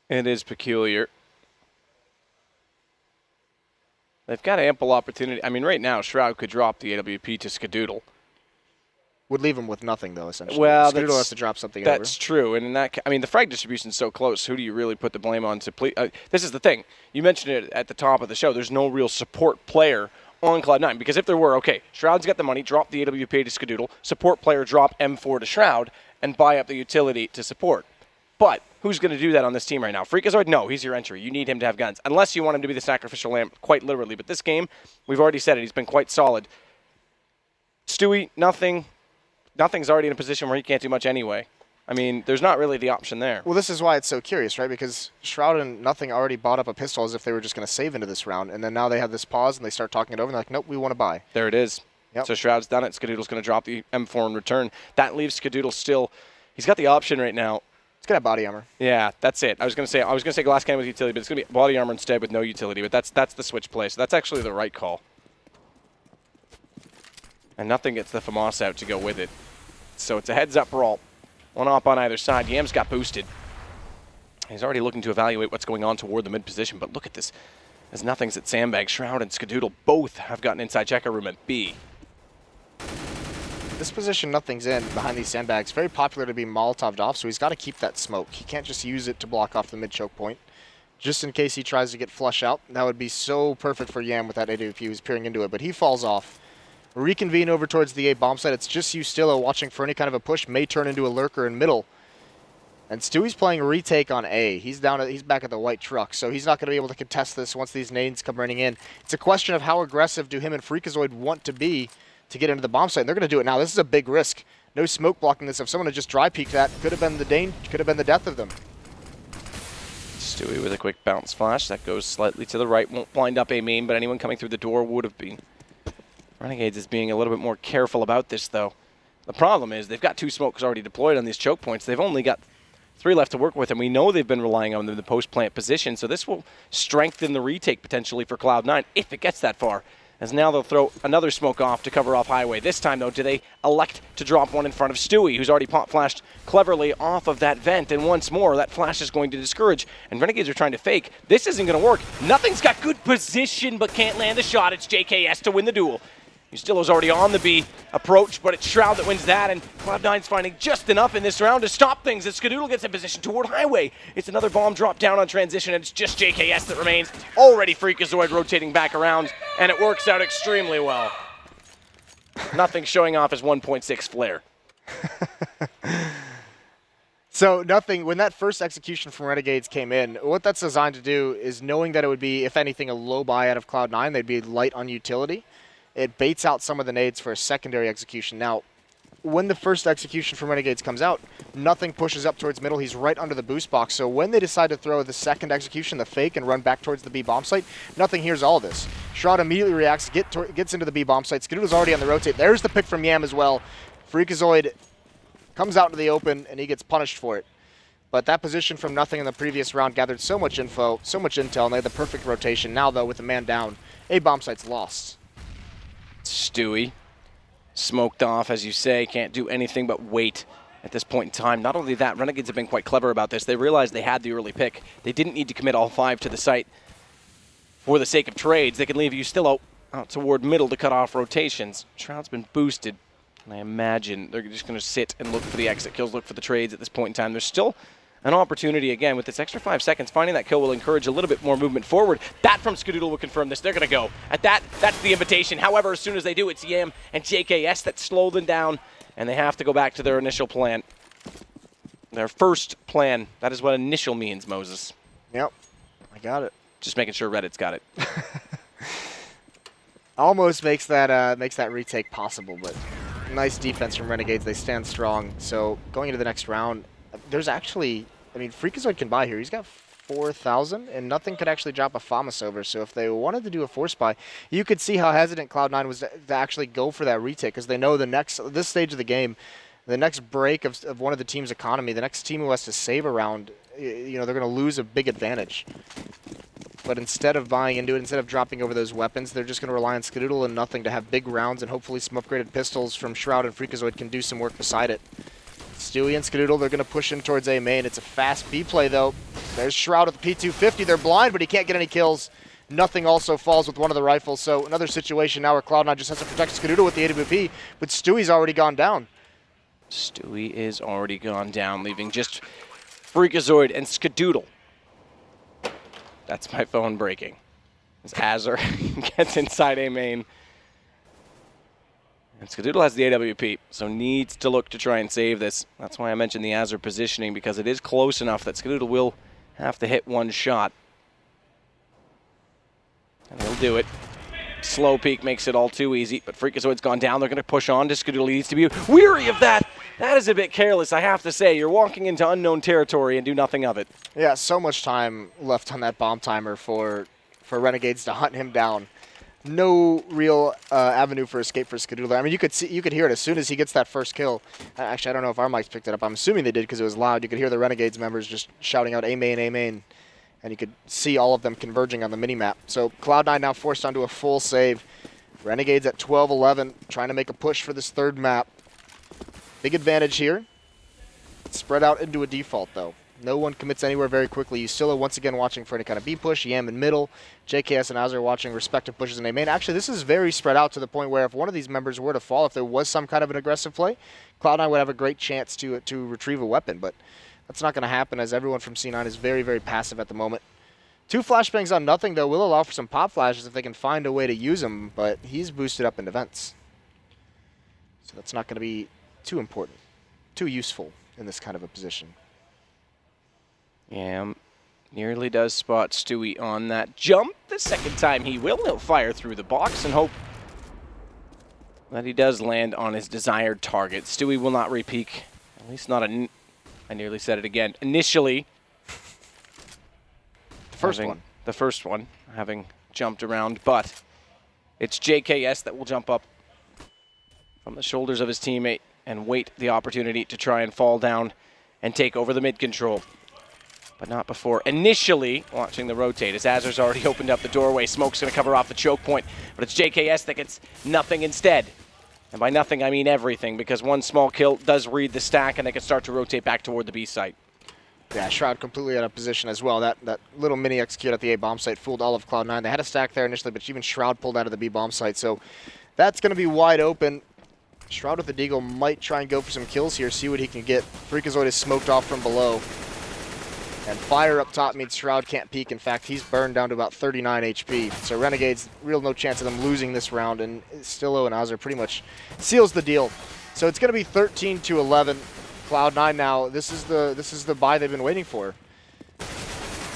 It is peculiar. They've got ample opportunity. I mean, right now, Shroud could drop the AWP to Skadoodle. Would leave him with nothing, though, essentially. Well, Skadoodle has to drop something over. That's true. And in that, I mean, the frag distribution is so close. Who do you really put the blame on to play? This is the thing. You mentioned it at the top of the show. There's no real support player on Cloud9, because if there were, okay, Shroud's got the money, drop the AWP to Skadoodle, support player drop M4 to Shroud, and buy up the utility to support. But who's going to do that on this team right now? Freakazoid? No, he's your entry. You need him to have guns, unless you want him to be the sacrificial lamb, quite literally. But this game, we've already said it, he's been quite solid. Stewie, Nothing's already in a position where he can't do much anyway. I mean, there's not really the option there. Well, this is why it's so curious, right? Because Shroud and Nothing already bought up a pistol as if they were just going to save into this round, and then now they have this pause and they start talking it over, and they're like, nope, we want to buy. There it is. Yep. So Shroud's done it. Skadoodle's going to drop the M4 in return. That leaves Skadoodle still. He's got the option right now. It's going to have body armor. Yeah, that's it. I was going to say glass cannon with utility, but it's going to be body armor instead with no utility. But that's the switch play. So that's actually the right call. And Nothing gets the FAMAS out to go with it. So it's a heads-up brawl. One op on either side. Yam's got boosted. He's already looking to evaluate what's going on toward the mid position, but look at this. As Nothing's at Sandbag, Shroud and Skadoodle both have gotten inside checker room at B. This position Nothing's in behind these sandbags, very popular to be Molotov'd off, so he's got to keep that smoke. He can't just use it to block off the mid choke point. Just in case he tries to get flush out, that would be so perfect for Yam with that AWP who's peering into it, but he falls off. Reconvene over towards the A bomb site. It's just you, Stillo, watching for any kind of a push. May turn into a lurker in middle. And Stewie's playing retake on A. He's back at the white truck, so he's not going to be able to contest this once these nades come running in. It's a question of how aggressive do him and Freakazoid want to be to get into the bomb site. And they're going to do it now. This is a big risk. No smoke blocking this. If someone had just dry peeked that, could have been the death of them. Stewie with a quick bounce flash. That goes slightly to the right. Won't blind up A main, but anyone coming through the door would have been. Renegades is being a little bit more careful about this, though. The problem is they've got 2 smokes already deployed on these choke points. They've only got 3 left to work with, and we know they've been relying on them in the post-plant position, so this will strengthen the retake potentially for Cloud9 if it gets that far. As now they'll throw another smoke off to cover off highway. This time, though, do they elect to drop one in front of Stewie, who's already pop flashed cleverly off of that vent, and once more, that flash is going to discourage, and Renegades are trying to fake. This isn't going to work. Nothing's got good position, but can't land the shot. It's JKS to win the duel. Ustillo's already on the B approach, but it's Shroud that wins that, and Cloud9's finding just enough in this round to stop things as Skadoodle gets in position toward highway. It's another bomb drop down on transition, and it's just JKS that remains. Already Freakazoid rotating back around, and it works out extremely well. Nothing showing off his 1.6 flare. So Nothing, when that first execution from Renegades came in, what that's designed to do is knowing that it would be, if anything, a low buy out of Cloud9, they'd be light on utility. It baits out some of the nades for a secondary execution. Now, when the first execution from Renegades comes out, Nothing pushes up towards middle. He's right under the boost box. So when they decide to throw the second execution, the fake, and run back towards the B bomb site, Nothing hears all this. Shroud immediately reacts, gets into the B bomb site. Skadoodle's already on the rotate. There's the pick from Yam as well. Freakazoid comes out into the open, and he gets punished for it. But that position from Nothing in the previous round gathered so much info, so much intel, and they had the perfect rotation. Now, though, with the man down, A bomb site's lost. Stewie, smoked off, as you say, can't do anything but wait at this point in time. Not only that, Renegades have been quite clever about this. They realized they had the early pick. They didn't need to commit all 5 to the site for the sake of trades. They can leave Ustillo out toward middle to cut off rotations. Shroud's been boosted, and I imagine they're just going to sit and look for the exit kills, look for the trades at this point in time. There's still an opportunity again with this extra 5 seconds. Finding that kill will encourage a little bit more movement forward. That from Skadoodle will confirm this. They're going to go. At that's the invitation. However, as soon as they do, it's Yam and JKS that slow them down, and they have to go back to their initial plan. Their first plan. That is what initial means, Moses. Yep, I got it. Just making sure Reddit's got it. Almost makes that retake possible, but nice defense from Renegades. They stand strong. So going into the next round, there's actually, I mean, Freakazoid can buy here. He's got 4,000, and nothing could actually drop a FAMAS over. So if they wanted to do a force buy, you could see how hesitant Cloud9 was to actually go for that retake, because they know this stage of the game, the next break of one of the team's economy, the next team who has to save a round, you know, they're going to lose a big advantage. But instead of buying into it, instead of dropping over those weapons, they're just going to rely on Skadoodle and nothing to have big rounds, and hopefully some upgraded pistols from Shroud and Freakazoid can do some work beside it. Stewie and Skadoodle, they're going to push in towards A main. It's a fast B play, though. There's Shroud at the P250. They're blind, but he can't get any kills. Nothing also falls with one of the rifles, so another situation now where Cloud9 just has to protect Skadoodle with the AWP, but Stewie's already gone down. Stewie is already gone down, leaving just Freakazoid and Skadoodle. That's my phone breaking. As Azure gets inside A main. And Skadoodle has the AWP, so needs to look to try and save this. That's why I mentioned the Azure positioning, because it is close enough that Skadoodle will have to hit one shot. And he'll do it. Slow peek makes it all too easy, but Freakazoid's gone down. They're going to push on to Skadoodle. He needs to be weary of that. That is a bit careless, I have to say. You're walking into unknown territory and do nothing of it. Yeah, so much time left on that bomb timer for Renegades to hunt him down. No real avenue for escape for Skadoodle. I mean, you could hear it as soon as he gets that first kill. Actually, I don't know if our mics picked it up. I'm assuming they did because it was loud. You could hear the Renegades members just shouting out A main, A main. And you could see all of them converging on the mini-map. So Cloud9 now forced onto a full save. Renegades at 12-11, trying to make a push for this third map. Big advantage here. Spread out into a default, though. No one commits anywhere very quickly. Usilla once again watching for any kind of B push. Yam in middle. JKS and Azure watching respective pushes in A main. Actually, this is very spread out to the point where if one of these members were to fall, if there was some kind of an aggressive play, Cloud9 would have a great chance to retrieve a weapon. But that's not going to happen, as everyone from C9 is very, very passive at the moment. 2 flashbangs on nothing, though, will allow for some pop flashes if they can find a way to use them, but he's boosted up in defense. So that's not going to be too important, too useful in this kind of a position. Yeah, nearly does spot Stewie on that jump. The second time he will. He'll fire through the box and hope that he does land on his desired target. Stewie will not re-peek, at least not I nearly said it again. Initially, the first one, having jumped around, but it's JKS that will jump up from the shoulders of his teammate and wait the opportunity to try and fall down and take over the mid control. But not before initially watching the rotate, as Azure's already opened up the doorway. Smoke's going to cover off the choke point, but it's JKS that gets nothing instead. And by nothing, I mean everything, because one small kill does read the stack, and they can start to rotate back toward the B site. Yeah, Shroud completely out of position as well. That little mini execute at the A bomb site fooled all of Cloud9. They had a stack there initially, but even Shroud pulled out of the B bomb site, so that's going to be wide open. Shroud with the Deagle might try and go for some kills here, see what he can get. Freakazoid is smoked off from below. And fire up top means Shroud can't peek. In fact, he's burned down to about 39 HP. So Renegades, real no chance of them losing this round, and Stillo and Azure pretty much seals the deal. So it's going to be 13-11. Cloud9 now, this is the buy they've been waiting for.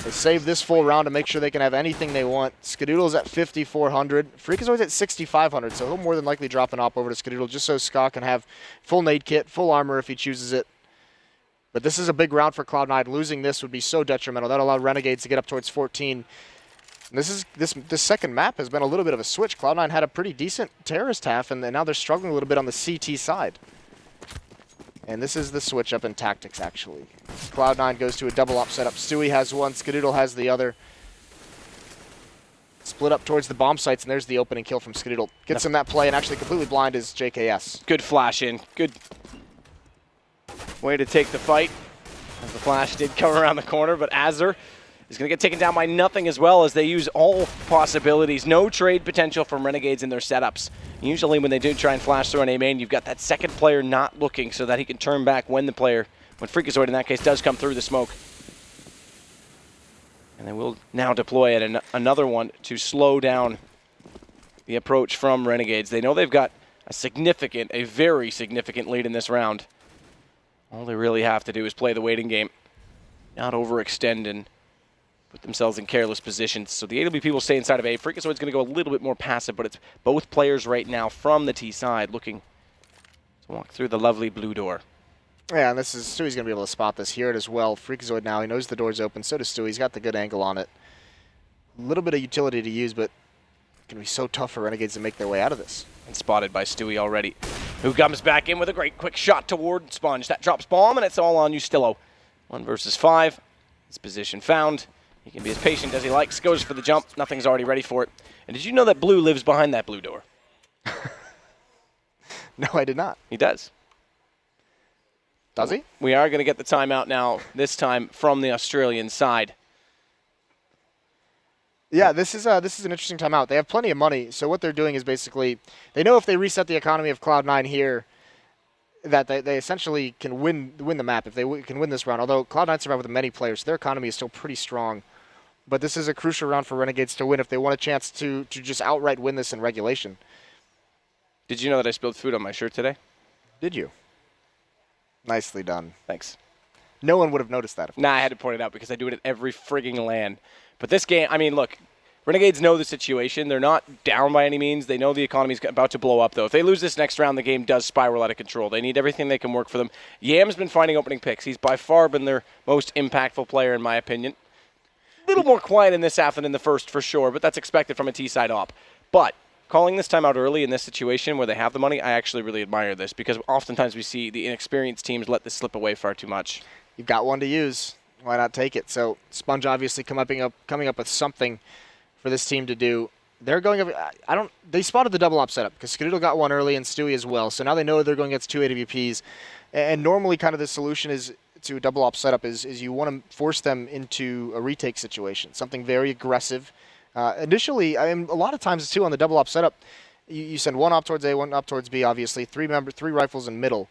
They save this full round to make sure they can have anything they want. Skadoodle's at 5,400. Freakazoid's at 6,500, so he'll more than likely drop an op over to Skadoodle just so Ska can have full nade kit, full armor if he chooses it. But this is a big round for Cloud9. Losing this would be so detrimental. That allowed Renegades to get up towards 14. And this second map has been a little bit of a switch. Cloud9 had a pretty decent terrorist half, and now they're struggling a little bit on the CT side. And this is the switch up in tactics, actually. Cloud9 goes to a double op setup. Stewie has one, Skadoodle has the other. Split up towards the bomb sites, and there's the opening kill from Skadoodle. Gets him that play, and actually completely blind is JKS. Good flash in. Good way to take the fight, as the flash did come around the corner, but Azure is going to get taken down by nothing as well, as they use all possibilities. No trade potential from Renegades in their setups. Usually when they do try and flash through an A main, you've got that second player not looking so that he can turn back when the player when Freakazoid in that case does come through the smoke. And they will now deploy it, and another one to slow down the approach from Renegades. They know they've got a very significant lead in this round. All they really have to do is play the waiting game, not overextend and put themselves in careless positions. So the AWP will stay inside of A. Freakazoid's going to go a little bit more passive, but it's both players right now from the T side looking to walk through the lovely blue door. Yeah, and Stewie's going to be able to spot this here as well. Freakazoid now, he knows the door's open, so does Stewie. He's got the good angle on it. A little bit of utility to use, but it's going to be so tough for Renegades to make their way out of this. And spotted by Stewie already, who comes back in with a great quick shot toward Sponge. That drops bomb, and it's all on Ustillo. 1 versus 5. His position found. He can be as patient as he likes. Goes for the jump. Nothing's already ready for it. And did you know that Blue lives behind that blue door? No, I did not. He does. Does he? We are going to get the timeout now, this time from the Australian side. Yeah, this is an interesting timeout. They have plenty of money, so what they're doing is basically, they know if they reset the economy of Cloud9 here, that they essentially can win the map if they can win this round. Although Cloud9 survived with many players, their economy is still pretty strong. But this is a crucial round for Renegades to win if they want a chance to just outright win this in regulation. Did you know that I spilled food on my shirt today? Did you? Nicely done. Thanks. No one would have noticed that. Nah, I had to point it out because I do it at every frigging LAN. But this game, I mean, look, Renegades know the situation. They're not down by any means. They know the economy's about to blow up, though. If they lose this next round, the game does spiral out of control. They need everything they can work for them. Yam's been finding opening picks. He's by far been their most impactful player, in my opinion. A little more quiet in this half than in the first, for sure, but that's expected from a T-side op. But calling this time out early in this situation where they have the money, I actually really admire this because oftentimes we see the inexperienced teams let this slip away far too much. You've got one to use. Why not take it? So Sponge obviously coming up with something for this team to do. They're going up. They spotted the double op setup because Skadoodle got one early and Stewie as well. So now they know they're going against 2 AWPs. And normally, kind of the solution is to a double op setup is you want to force them into a retake situation, something very aggressive. Initially, I mean, a lot of times too on the double op setup, you send one op towards A, one op towards B. Obviously, three rifles in middle.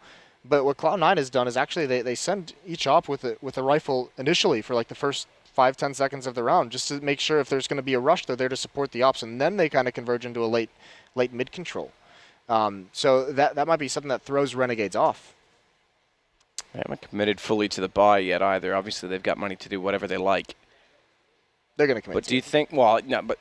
But what Cloud9 has done is actually they send each op with a rifle initially for like the first 5-10 seconds of the round, just to make sure if there's going to be a rush, they're there to support the ops, and then they kind of converge into a late mid control. So that might be something that throws Renegades off. They haven't committed fully to the buy yet either. Obviously, they've got money to do whatever they like. They're going to commit. But do you think? Well, no, but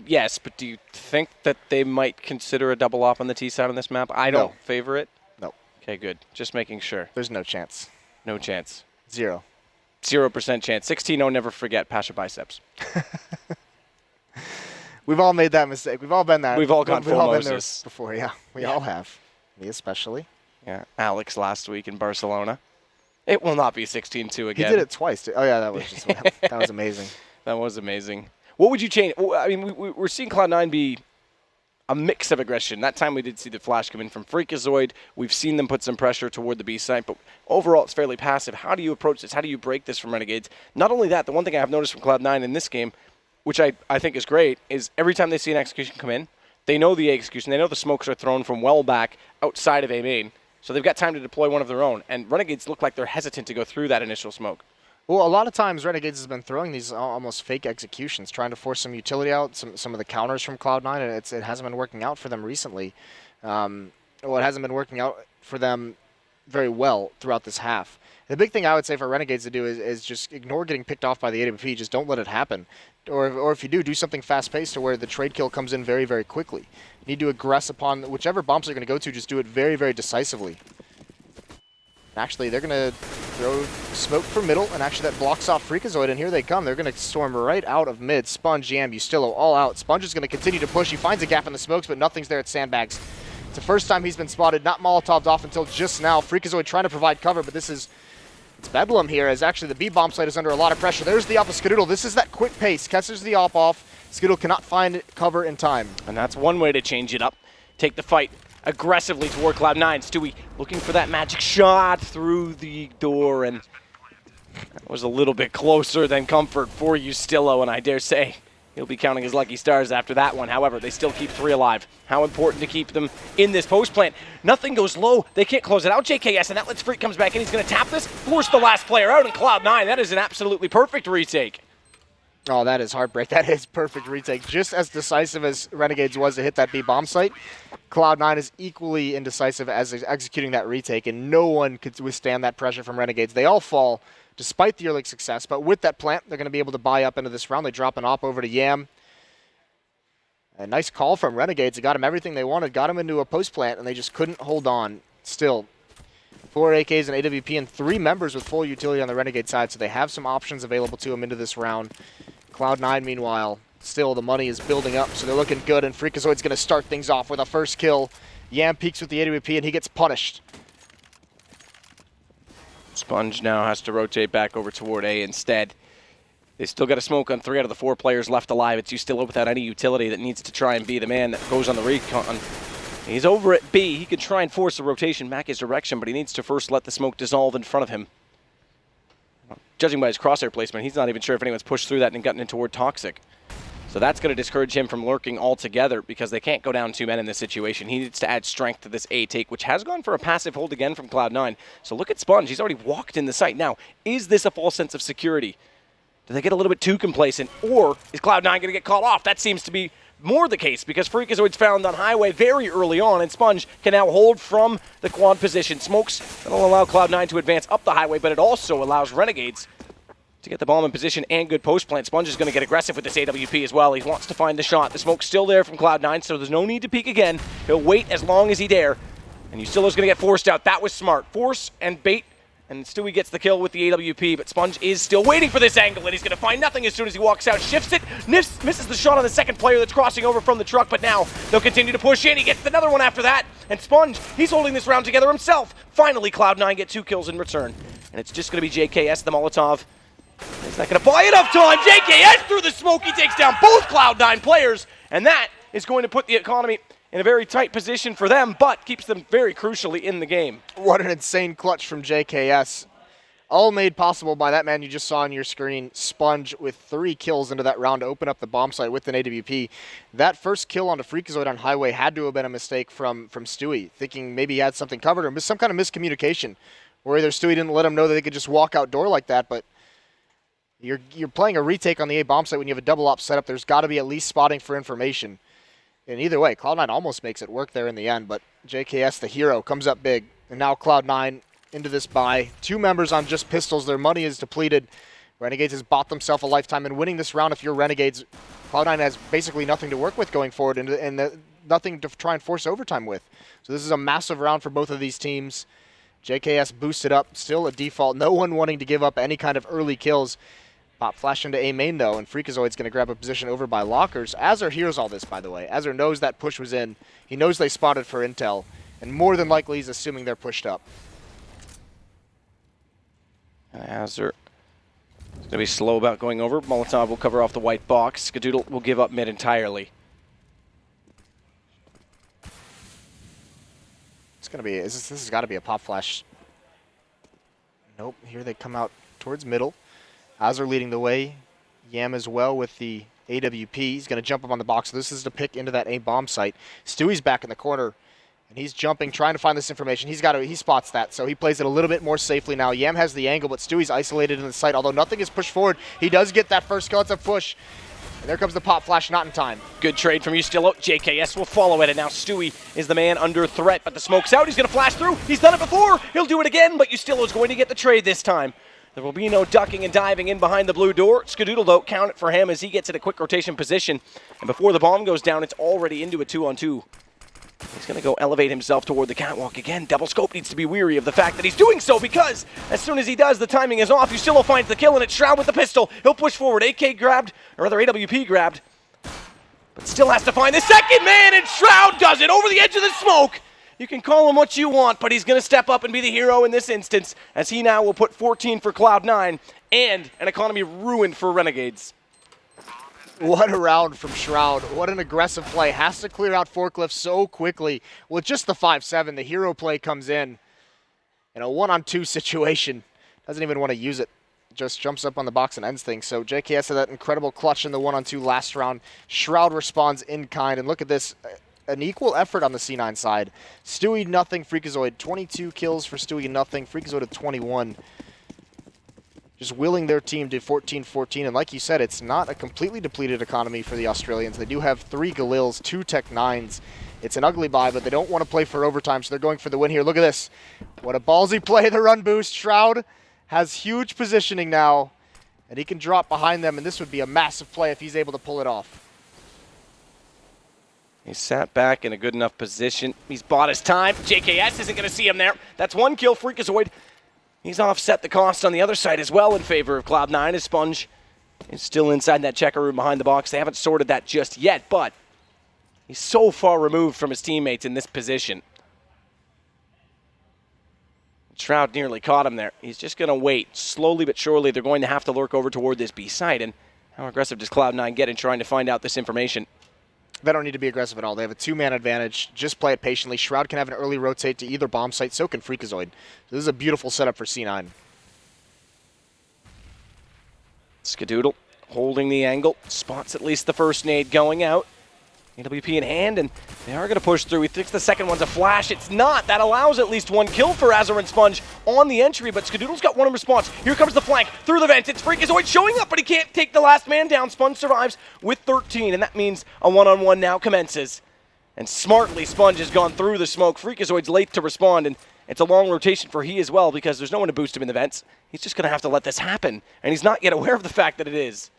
yes. But do you think that they might consider a double op on the T side on this map? I don't favor it. No. Okay, good. Just making sure. There's no chance. No chance. 0%. 0% chance. 16-0, never forget. Pass your biceps. We've all made that mistake. We've all been there. We've all gone full been there Moses before. Yeah, we all have. Me especially. Yeah, Alex last week in Barcelona. It will not be 16-2 again. He did it twice, too. Oh, yeah, that was just that was amazing. That was amazing. What would you change? I mean, we're seeing Cloud9 be a mix of aggression. That time we did see the flash come in from Freakazoid. We've seen them put some pressure toward the B site, but overall it's fairly passive. How do you approach this? How do you break this from Renegades? Not only that, the one thing I have noticed from Cloud9 in this game, which I think is great, is every time they see an execution come in, they know the execution. They know the smokes are thrown from well back outside of A main, so they've got time to deploy one of their own. And Renegades look like they're hesitant to go through that initial smoke. Well, a lot of times Renegades has been throwing these almost fake executions, trying to force some utility out, some of the counters from Cloud9, and it hasn't been working out for them recently. Well, it hasn't been working out for them very well throughout this half. The big thing I would say for Renegades to do is just ignore getting picked off by the AWP. Just don't let it happen. Or if you do something fast-paced to where the trade kill comes in very, very quickly. You need to aggress upon whichever bombs they're going to go to, just do it very, very decisively. Actually, they're going to throw smoke from middle, and actually that blocks off Freakazoid, and here they come. They're going to storm right out of mid. Sponge, Yam, Ustillo, all out. Sponge is going to continue to push. He finds a gap in the smokes, but nothing's there at sandbags. It's the first time he's been spotted, not Molotoved off until just now. Freakazoid trying to provide cover, but it's bedlam here, as actually the B bomb site is under a lot of pressure. There's the op of Skadoodle. This is that quick pace. Catches the op off. Skadoodle cannot find cover in time. And that's one way to change it up. Take the fight aggressively toward Cloud9. Stewie looking for that magic shot through the door, and that was a little bit closer than comfort for Ustillo, and I dare say He'll be counting his lucky stars after that one. However, they still keep 3 alive. How important to keep them in this post plant. Nothing goes low. They can't close it out, JKS, and that lets Freak comes back in. He's going to tap this, force the last player out, and Cloud9. That is an absolutely perfect retake. Oh, that is heartbreak. That is perfect retake. Just as decisive as Renegades was to hit that B bomb site, Cloud9 is equally indecisive as executing that retake, and no one could withstand that pressure from Renegades. They all fall despite the early success, but with that plant, they're going to be able to buy up into this round. They drop an op over to Yam. A nice call from Renegades. It got him everything they wanted, got him into a post plant, and they just couldn't hold on. Still, 4 AKs and AWP and 3 members with full utility on the Renegade side, so they have some options available to them into this round. Cloud9, meanwhile, still the money is building up, so they're looking good, and Freakazoid's going to start things off with a first kill. Yam peeks with the AWP, and he gets punished. Sponge now has to rotate back over toward A instead. They still got a smoke on 3 out of the 4 players left alive. It's Ustillo without any utility that needs to try and be the man that goes on the recon. He's over at B. He can try and force a rotation back his direction, but he needs to first let the smoke dissolve in front of him. Judging by his crosshair placement, he's not even sure if anyone's pushed through that and gotten in toward Toxic. So that's going to discourage him from lurking altogether because they can't go down 2 men in this situation. He needs to add strength to this A take, which has gone for a passive hold again from Cloud9. So look at Sponge. He's already walked in the site. Now, is this a false sense of security? Do they get a little bit too complacent? Or is Cloud9 going to get caught off? That seems to be more the case because Freakazoid's found on Highway very early on, and Sponge can now hold from the quad position. Smokes that'll allow Cloud9 to advance up the highway, but it also allows Renegades to get the bomb in position and good post plant. Sponge is going to get aggressive with this AWP as well. He wants to find the shot. The smoke's still there from Cloud9, so there's no need to peek again. He'll wait as long as he dare. And Ustillo's going to get forced out. That was smart. Force and bait, and Stewie gets the kill with the AWP, but Sponge is still waiting for this angle, and he's going to find nothing as soon as he walks out. Shifts it, misses the shot on the second player that's crossing over from the truck, but now they'll continue to push in. He gets another one after that, and Sponge, he's holding this round together himself. Finally, Cloud9 get 2 kills in return, and it's just going to be JKS, the Molotov. He's not going to buy enough time. JKS through the smoke. He takes down both Cloud9 players, and that is going to put the economy in a very tight position for them, but keeps them very crucially in the game. What an insane clutch from JKS. All made possible by that man you just saw on your screen, Sponge, with 3 kills into that round to open up the bomb site with an AWP. That first kill onto Freakazoid on Highway had to have been a mistake from Stewie, thinking maybe he had something covered or some kind of miscommunication, where either Stewie didn't let him know that they could just walk outdoor like that, but you're playing a retake on the A bomb site when you have a double op setup. There's got to be at least spotting for information. And either way, Cloud9 almost makes it work there in the end, but JKS, the hero, comes up big. And now Cloud9 into this buy. 2 members on just pistols. Their money is depleted. Renegades has bought themselves a lifetime, and winning this round, if you're Renegades, Cloud9 has basically nothing to work with going forward and nothing to try and force overtime with. So this is a massive round for both of these teams. JKS boosted up, still a default. No one wanting to give up any kind of early kills. Pop flash into A main, though, and Freakazoid's going to grab a position over by Lockers. Azur hears all this, by the way. Azur knows that push was in. He knows they spotted for intel, and more than likely he's assuming they're pushed up. And Azur is going to be slow about going over. Molotov will cover off the white box. Skadoodle will give up mid entirely. It's going to be, this has got to be a pop flash. Nope, here they come out towards middle. Azur leading the way. Yam as well with the AWP. He's going to jump up on the box. So this is the pick into that A bomb site. Stewie's back in the corner, and he's jumping, trying to find this information. He spots that, so he plays it a little bit more safely now. Yam has the angle, but Stewie's isolated in the site. Although nothing is pushed forward, he does get that first kill. It's a push. And there comes the pop flash, not in time. Good trade from Ustillo. JKS will follow it, and now Stewie is the man under threat, but the smoke's out. He's going to flash through. He's done it before. He'll do it again, but Ustillo's going to get the trade this time. There will be no ducking and diving in behind the blue door. Skadoodle, though, count it for him as he gets in a quick rotation position. And before the bomb goes down, it's already into a 2-on-2. He's going to go elevate himself toward the catwalk again. Double Scope needs to be weary of the fact that he's doing so because as soon as he does, the timing is off. Ustillo finds the kill, and it's Shroud with the pistol. He'll push forward. AK grabbed, or rather AWP grabbed, but still has to find the second man, and Shroud does it over the edge of the smoke. You can call him what you want, but he's going to step up and be the hero in this instance, as he now will put 14 for Cloud9 and an economy ruined for Renegades. What a round from Shroud. What an aggressive play. Has to clear out Forklift so quickly. With just the 5-7, the hero play comes in a 1-on-2 situation. Doesn't even want to use it. just jumps up on the box and ends things. So JKS had that incredible clutch in the 1-on-2 last round. Shroud responds in kind, and look at this. An equal effort on the C9 side. Stewie, nothing. Freakazoid, 22 kills for Stewie, nothing. Freakazoid at 21. Just willing their team to 14-14. And like you said, it's not a completely depleted economy for the Australians. They do have 3 Galils, 2 Tech 9s. It's an ugly buy, but they don't want to play for overtime, so they're going for the win here. Look at this. What a ballsy play, the run boost. Shroud has huge positioning now, and he can drop behind them, and this would be a massive play if he's able to pull it off. He sat back in a good enough position. He's bought his time. JKS isn't going to see him there. That's 1 kill. Freakazoid. He's offset the cost on the other side as well in favor of Cloud9 as Sponge is still inside that checker room behind the box. They haven't sorted that just yet, but he's so far removed from his teammates in this position. Shroud nearly caught him there. He's just going to wait. Slowly but surely, they're going to have to lurk over toward this B site. And how aggressive does Cloud9 get in trying to find out this information? They don't need to be aggressive at all. They have a 2-man advantage. Just play it patiently. Shroud can have an early rotate to either bomb site, so can Freakazoid. So this is a beautiful setup for C9. Skadoodle holding the angle. Spots at least the first nade going out. AWP in hand, and they are going to push through. He thinks the second one's a flash. It's not. That allows at least 1 kill for Azure and Sponge on the entry, but Skadoodle's got one in response. Here comes the flank through the vent. It's Freakazoid showing up, but he can't take the last man down. Sponge survives with 13, and that means a 1-on-1 now commences. And smartly, Sponge has gone through the smoke. Freakazoid's late to respond, and it's a long rotation for he as well because there's no one to boost him in the vents. He's just going to have to let this happen, and he's not yet aware of the fact that it is.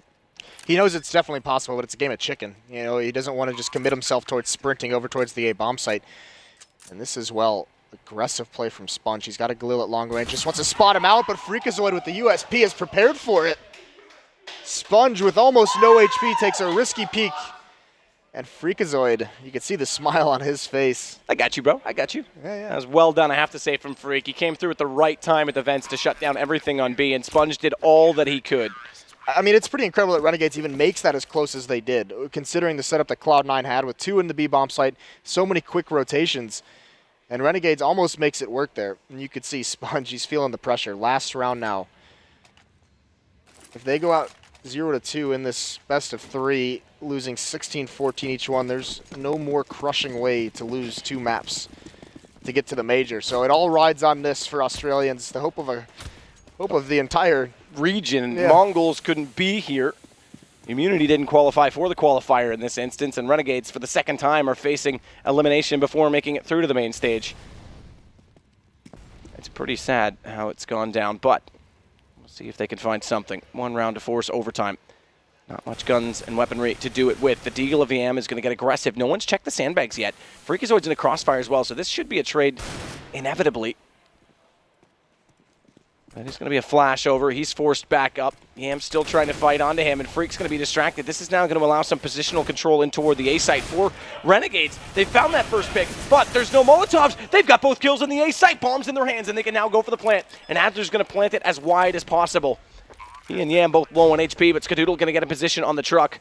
He knows it's definitely possible, but it's a game of chicken. You know, he doesn't want to just commit himself towards sprinting over towards the A bomb site. And this is, well, aggressive play from Sponge. He's got a Galil at long range, just wants to spot him out, but Freakazoid with the USP is prepared for it. Sponge with almost no HP takes a risky peek. And Freakazoid, you can see the smile on his face. I got you, bro. I got you. Yeah. That was well done, I have to say, from Freak. He came through at the right time at the vents to shut down everything on B, and Sponge did all that he could. I mean, it's pretty incredible that Renegades even makes that as close as they did, considering the setup that Cloud9 had with 2 in the B bomb site, so many quick rotations. And Renegades almost makes it work there. And you could see Sponge, he's feeling the pressure. Last round now. If they go out 0-2 in this best of 3, losing 16-14 each one, there's no more crushing way to lose 2 maps to get to the major. So it all rides on this for Australians. The hope of the entire region. Yeah. Mongols couldn't be here. Immunity didn't qualify for the qualifier in this instance, and Renegades for the second time are facing elimination before making it through to the main stage. It's pretty sad how it's gone down, but we'll see if they can find something. 1 round to force overtime. Not much guns and weaponry to do it with. The Deagle of EM is going to get aggressive. No one's checked the sandbags yet. Freakazoid's in a crossfire as well, so this should be a trade inevitably. That is going to be a flash over. He's forced back up. Yam's still trying to fight onto him, and Freak's going to be distracted. This is now going to allow some positional control in toward the A site for Renegades. They found that first pick, but there's no Molotovs. They've got both kills in the A site. Bombs in their hands, and they can now go for the plant. And Adler's going to plant it as wide as possible. He and Yam both low on HP, but Skadoodle going to get a position on the truck.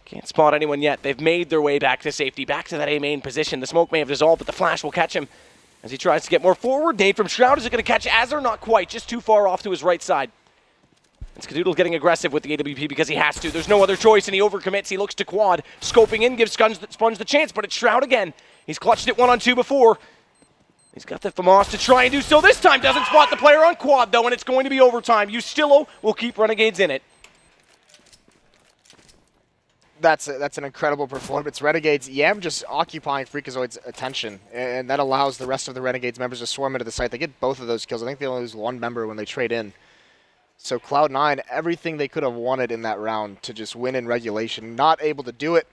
Can't spot anyone yet. They've made their way back to safety, back to that A main position. The smoke may have dissolved, but the flash will catch him as he tries to get more forward. Nade from Shroud. Is it going to catch Azure? Not quite. Just too far off to his right side. And Skadoodle getting aggressive with the AWP because he has to. There's no other choice, and he overcommits. He looks to quad. Scoping in gives Sponge the chance, but it's Shroud again. He's clutched it 1-on-2 before. He's got the FAMAS to try and do so this time. Doesn't spot the player on quad, though, and it's going to be overtime. Ustillo will keep Renegades in it. That's an incredible performance. Renegades, Yam just occupying Freakazoid's attention, and that allows the rest of the Renegades members to swarm into the site. They get both of those kills. I think they only lose 1 member when they trade in. So Cloud9, everything they could have wanted in that round to just win in regulation, not able to do it.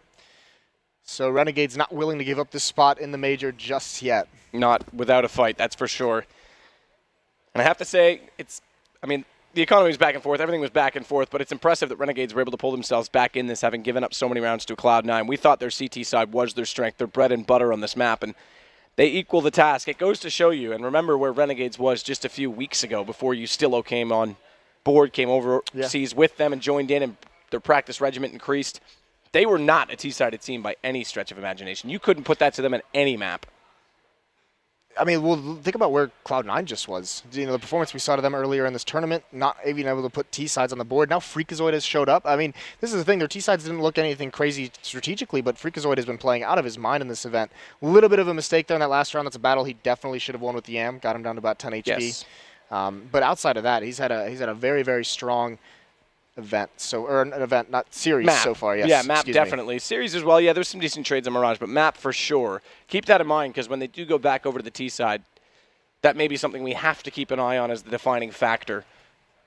So Renegades not willing to give up this spot in the major just yet. Not without a fight, that's for sure. And I have to say, the economy was back and forth. Everything was back and forth, but it's impressive that Renegades were able to pull themselves back in this, having given up so many rounds to Cloud9. We thought their CT side was their strength, their bread and butter on this map, and they equal the task. It goes to show you, and remember where Renegades was just a few weeks ago before Ustillo came on board, came overseas with them and joined in, and their practice regiment increased. They were not a T-sided team by any stretch of imagination. You couldn't put that to them on any map. I mean, well, think about where Cloud9 just was. You know, the performance we saw to them earlier in this tournament, not even able to put T-sides on the board. Now Freakazoid has showed up. I mean, this is the thing. Their T-sides didn't look anything crazy strategically, but Freakazoid has been playing out of his mind in this event. A little bit of a mistake there in that last round. That's a battle he definitely should have won with Yam. Got him down to about 10 HP. Yes. But outside of that, he's had a very, very strong event. Or an event, not series map. So far. Yes. Yeah, map Excuse definitely. Me. Series as well. Yeah, there's some decent trades on Mirage, but map for sure. Keep that in mind because when they do go back over to the T side, that may be something we have to keep an eye on as the defining factor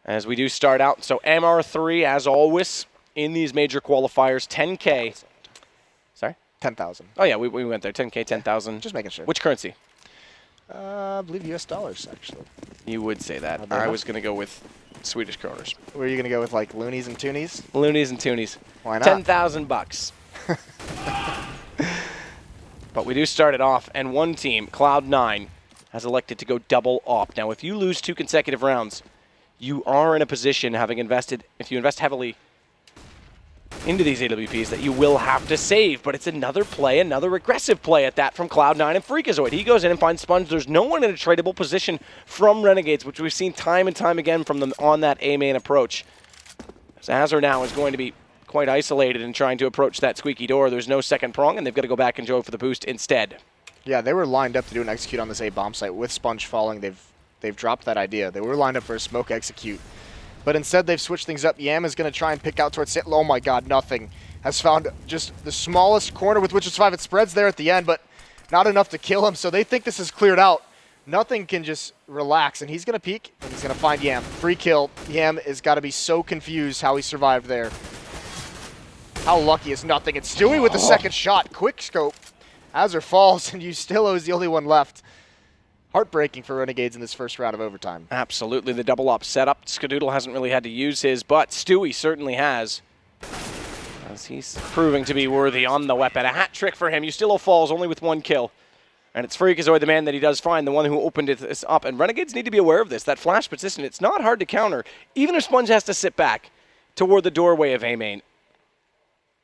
as we do start out. So MR3, as always, in these major qualifiers, 10K. Sorry? 10,000. Oh, yeah, we went there. 10K, 10,000. Just making sure. Which currency? I believe US dollars, actually. You would say that. I was going to go with Swedish kroners. Were you going to go with, like, loonies and toonies? Loonies and toonies. Why not? 10,000 bucks. But we do start it off, and one team, Cloud9, has elected to go double op. Now, if you lose 2 consecutive rounds, you are in a position, having invested, if you invest heavily into these AWPs, that you will have to save. But it's another play, another aggressive play at that from Cloud9 and Freakazoid. He goes in and finds Sponge. There's no one in a tradable position from Renegades, which we've seen time and time again from them on that A-main approach. So Azur now is going to be quite isolated in trying to approach that squeaky door. There's no second prong, and they've got to go back and go for the boost instead. Yeah, they were lined up to do an execute on this A bomb site with Sponge falling. They've dropped that idea. They were lined up for a smoke execute. But instead, they've switched things up. Yam is going to try and pick out towards it. Oh my god, nothing. Has found just the smallest corner with which to survive. It spreads there at the end, but not enough to kill him. So they think this is cleared out. Nothing can just relax, and he's going to peek, and he's going to find Yam. Free kill. Yam has got to be so confused how he survived there. How lucky is nothing? It's Stewie with the second shot. Quick scope. Azur falls, and Ustillo is the only one left. Heartbreaking for Renegades in this first round of overtime. Absolutely, the double op setup. Skadoodle hasn't really had to use his, but Stewie certainly has. As he's proving to be worthy on the weapon. A hat trick for him. Ustillo falls only with 1 kill. And it's Freakazoid, the man that he does find, the one who opened this up. And Renegades need to be aware of this. That flash position, it's not hard to counter. Even if Sponge has to sit back toward the doorway of A-main.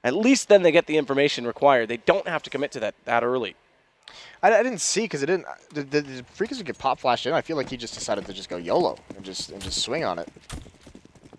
At least then they get the information required. They don't have to commit to that early. I didn't see because it didn't. Did Freakazoid get pop flashed in? I feel like he just decided to just go YOLO and just swing on it.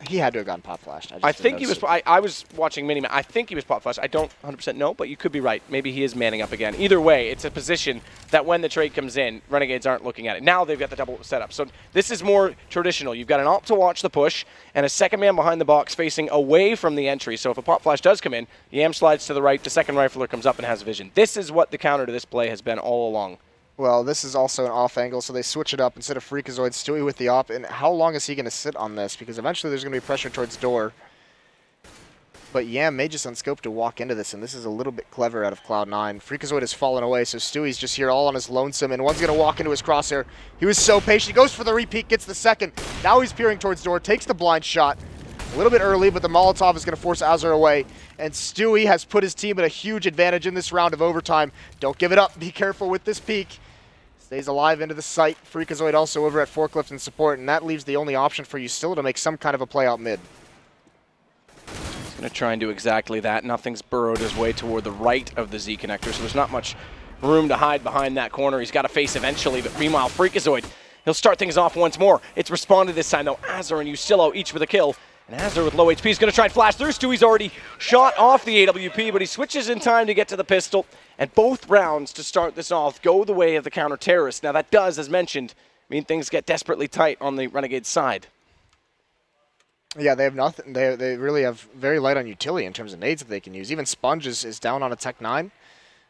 He had to have gotten pop flashed. I think he was. I was watching Miniman. I think he was pop flashed. I don't 100% know, but you could be right. Maybe he is manning up again. Either way, it's a position that when the trade comes in, Renegades aren't looking at it. Now they've got the double setup. So this is more traditional. You've got an op to watch the push and a second man behind the box facing away from the entry. So if a pop flash does come in, Yam slides to the right, the second rifler comes up and has vision. This is what the counter to this play has been all along. Well, this is also an off angle, so they switch it up instead of Freakazoid, Stewie with the op. And how long is he going to sit on this? Because eventually there's going to be pressure towards door. But Yam may just unscope to walk into this, and this is a little bit clever out of Cloud9. Freakazoid has fallen away, so Stewie's just here all on his lonesome, and one's going to walk into his crosshair. He was so patient. He goes for the repeat, gets the second. Now he's peering towards door, takes the blind shot. A little bit early, but the Molotov is going to force Azur away. And Stewie has put his team at a huge advantage in this round of overtime. Don't give it up. Be careful with this peek. Stays alive into the site. Freakazoid also over at forklift and support, and that leaves the only option for you still to make some kind of a play out mid. He's going to try and do exactly that. Nothing's burrowed his way toward the right of the Z connector, so there's not much room to hide behind that corner. He's got to face eventually, but meanwhile, Freakazoid, he'll start things off once more. It's responded this time, though. Azur and Ustillo each with a kill. And Azur with low HP is going to try and flash through. Stewie's already shot off the AWP, but he switches in time to get to the pistol. And both rounds to start this off go the way of the counter-terrorists. Now that does, as mentioned, mean things get desperately tight on the Renegades side. Yeah, they have nothing. They really have very light on utility in terms of nades that they can use. Even Sponge is down on a Tech 9.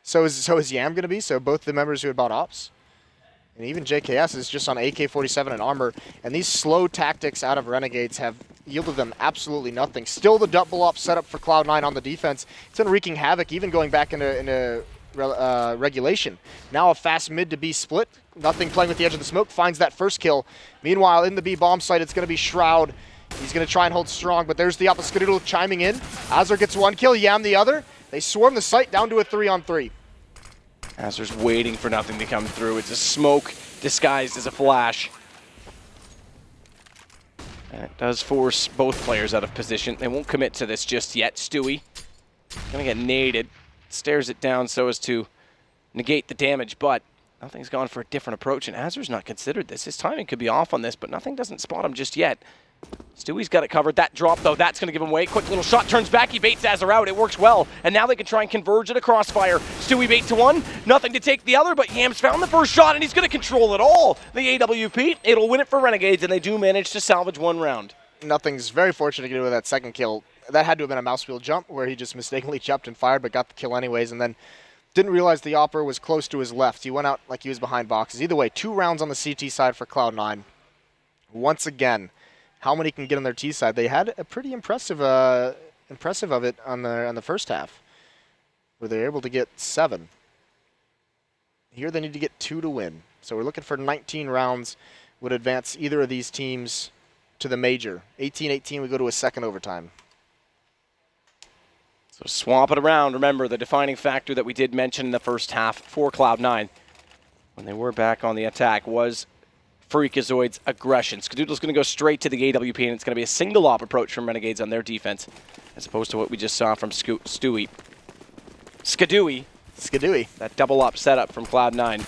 So is Yam going to be, so both the members who had bought ops. And even JKS is just on AK-47 and armor. And these slow tactics out of Renegades have yielded them absolutely nothing. Still the double op setup for Cloud9 on the defense. It's been wreaking havoc, even going back into regulation. Now a fast mid to B split. Nothing playing with the edge of the smoke. Finds that first kill. Meanwhile, in the B bomb site, it's going to be Shroud. He's going to try and hold strong, but there's the opposite Skadoodle chiming in. Azur gets 1 kill, Yam the other. They swarm the site down to a 3-on-3. Azur's waiting for nothing to come through. It's a smoke disguised as a flash. And it does force both players out of position. They won't commit to this just yet. Stewie going to get naded. Stares it down so as to negate the damage, but Nothing's gone for a different approach, and Azur's not considered this. His timing could be off on this, but nothing doesn't spot him just yet. Stewie's got it covered. That drop, though, that's going to give him away. Quick little shot, turns back, he baits Azur out. It works well, and now they can try and converge at a crossfire. Stewie bait to one, nothing to take the other, but Yam's found the first shot, and he's going to control it all. The AWP, it'll win it for Renegades, and they do manage to salvage one round. Nothing's very fortunate to get away with that second kill. That had to have been a mouse wheel jump where he just mistakenly jumped and fired, but got the kill anyways, and then didn't realize the Opper was close to his left. He went out like he was behind boxes. Either way, 2 rounds on the CT side for Cloud9. Once again, how many can get on their T side? They had a pretty impressive of it on the first half, where they were able to get 7. Here they need to get 2 to win. So we're looking for 19 rounds, would advance either of these teams to the major. 18-18, we go to a second overtime. So swap it around. Remember, the defining factor that we did mention in the first half for Cloud9, when they were back on the attack, was Freakazoid's aggression. Skadoodle's going to go straight to the AWP, and it's going to be a single-op approach from Renegades on their defense, as opposed to what we just saw from Stewie. Skadooey. That double-op setup from Cloud9.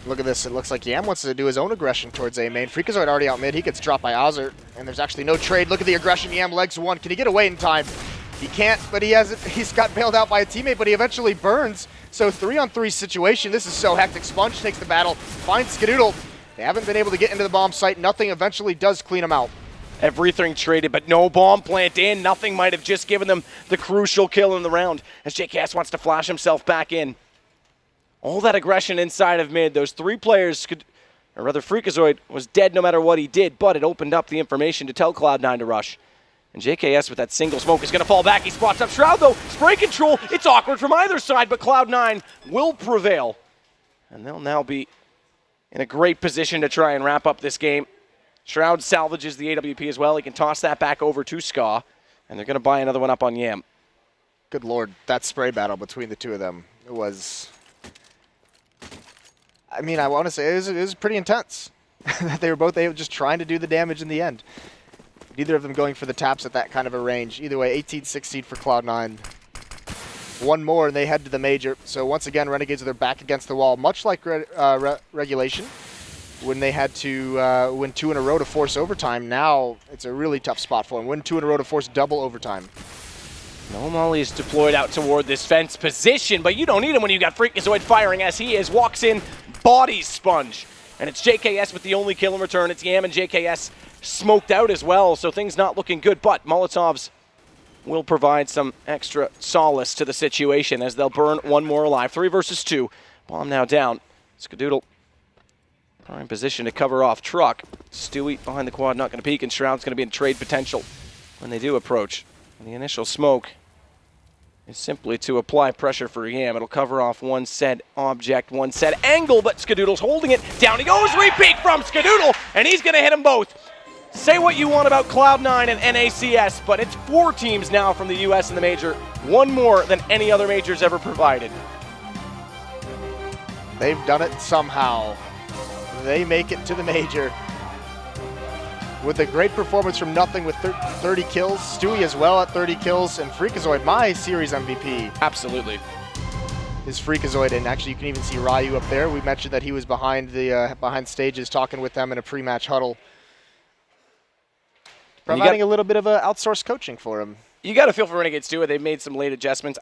Look at this. It looks like Yam wants to do his own aggression towards A main. Freakazoid already out mid. He gets dropped by Azur, and there's actually no trade. Look at the aggression. Yam legs one. Can he get away in time? He can't, but he's got bailed out by a teammate, but he eventually burns. So 3-on-3 situation. This is so hectic. Sponge takes the battle, finds Skadoodle. They haven't been able to get into the bomb site. Nothing eventually does clean him out. Everything traded, but no bomb plant in. Nothing might have just given them the crucial kill in the round, as JKS wants to flash himself back in. All that aggression inside of mid, those 3 players, or rather Freakazoid was dead no matter what he did, but it opened up the information to tell Cloud9 to rush. And JKS with that single smoke is going to fall back. He spots up Shroud, though. Spray control. It's awkward from either side, but Cloud9 will prevail. And they'll now be in a great position to try and wrap up this game. Shroud salvages the AWP as well. He can toss that back over to Ska, and they're going to buy another one up on Yam. Good lord, that spray battle between the 2 of them, it was... I mean, I want to say it was pretty intense. They were both just trying to do the damage in the end. Neither of them going for the taps at that kind of a range. Either way, 18-16 for Cloud9. One more, and they head to the major. So once again, Renegades are their back against the wall, much like regulation, when they had to win 2 in a row to force overtime. Now it's a really tough spot for them. Win 2 in a row to force double overtime. No Molly is deployed out toward this fence position, but you don't need him when you got Freakazoid firing as he is. Walks in, bodies Sponge. And it's JKS with the only kill in return. It's Yam and JKS smoked out as well, so things not looking good. But Molotovs will provide some extra solace to the situation as they'll burn one more alive. 3 versus 2. Bomb now down. Skadoodle prime position to cover off Truck. Stewie behind the quad, not going to peek, and Shroud's going to be in trade potential when they do approach. And the initial smoke is simply to apply pressure for Yam. It'll cover off one said object, one said angle, but Skadoodle's holding it. Down he goes, repeat from Skadoodle, and he's going to hit them both. Say what you want about Cloud9 and NACS, but it's 4 teams now from the US in the major, 1 more than any other majors ever provided. They've done it somehow. They make it to the major. With a great performance from nothing with 30 kills. Stewie as well at 30 kills. And Freakazoid, my series MVP. Absolutely. Is Freakazoid, and actually you can even see Ryu up there. We mentioned that he was behind the behind stages talking with them in a pre-match huddle. Providing a little bit of outsourced coaching for him. You got to feel for Renegades too. They've made some late adjustments.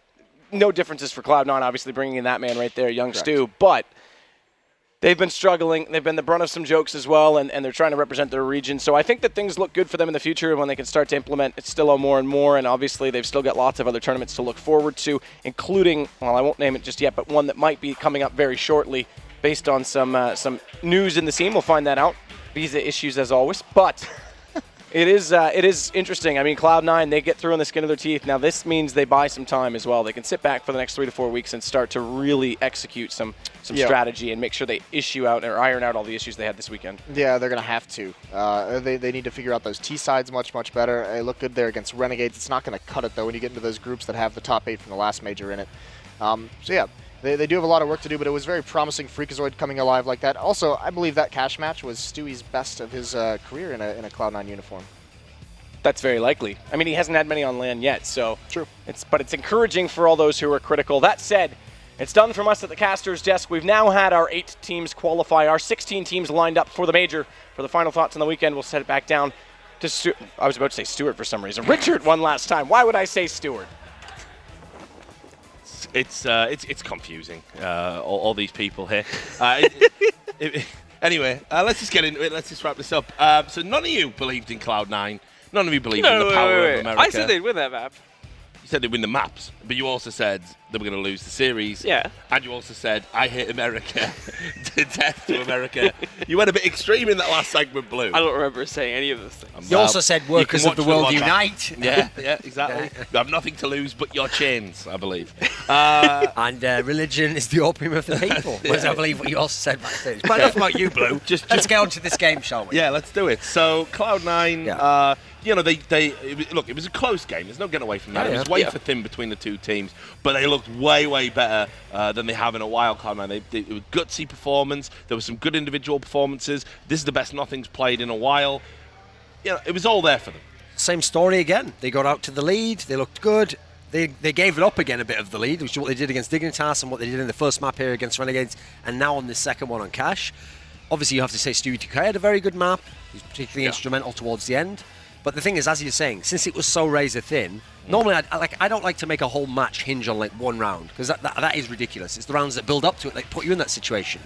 No differences for Cloud9, obviously bringing in that man right there, young Stu. But they've been struggling. They've been the brunt of some jokes as well, and they're trying to represent their region. So I think that things look good for them in the future when they can start to implement Stillo more and more. And obviously, they've still got lots of other tournaments to look forward to, including, well, I won't name it just yet, but one that might be coming up very shortly based on some news in the scene. We'll find that out. Visa issues as always. But it is interesting. I mean, Cloud9, they get through on the skin of their teeth. Now, this means they buy some time as well. They can sit back for the next 3 to 4 weeks and start to really execute some strategy and make sure they issue out or iron out all the issues they had this weekend. Yeah, they're going to have to. They need to figure out those T-sides much better. They look good there against Renegades. It's not going to cut it, though, when you get into those groups that have the top 8 from the last major in it. So, yeah. They do have a lot of work to do, but it was very promising, Freakazoid coming alive like that. Also, I believe that cash match was Stewie's best of his career in a Cloud9 uniform. That's very likely. I mean, he hasn't had many on LAN yet, so true. But it's encouraging for all those who are critical. That said, It's done from us at the caster's desk. We've now had our 8 teams qualify, our 16 teams lined up for the major. For the final thoughts on the weekend, we'll set it back down to I was about to say Stuart for some reason. Richard one last time. Why would I say Stuart? It's confusing. All these people here. Anyway, let's just get into it. Let's just wrap this up. So none of you believed in Cloud9. None of you believed in the power of America. I said they'd win that map. You said they'd win the maps, but you also said they were going to lose the series. Yeah. And you also said, I hate America. To death to America. You went a bit extreme in that last segment, Blue. I don't remember saying any of those things. You also said workers of the world unite. Yeah, exactly. You have nothing to lose but your chains, I believe. And religion is the opium of the people, was I believe what you also said backstage. But enough about you, Blue. Let's get on to this game, shall we? Yeah, let's do it. So Cloud9, you know, look, it was a close game. There's no getting away from that. It was way for thin between the two teams, but they looked way better than they have in a while. Cloud9, it was gutsy performance. There were some good individual performances. This is the best Nothing's played in a while. You know, it was all there for them. Same story again. They got out to the lead. They looked good. They gave it up again a bit of the lead, which is what they did against Dignitas and what they did in the first map here against Renegades, and now on the second one on Cash. Obviously, you have to say Stewie 2K had a very good map. He was particularly instrumental towards the end. But the thing is, as you're saying, since it was so razor thin, normally I don't like to make a whole match hinge on like one round, because that is ridiculous. It's the rounds that build up to it that put you in that situation.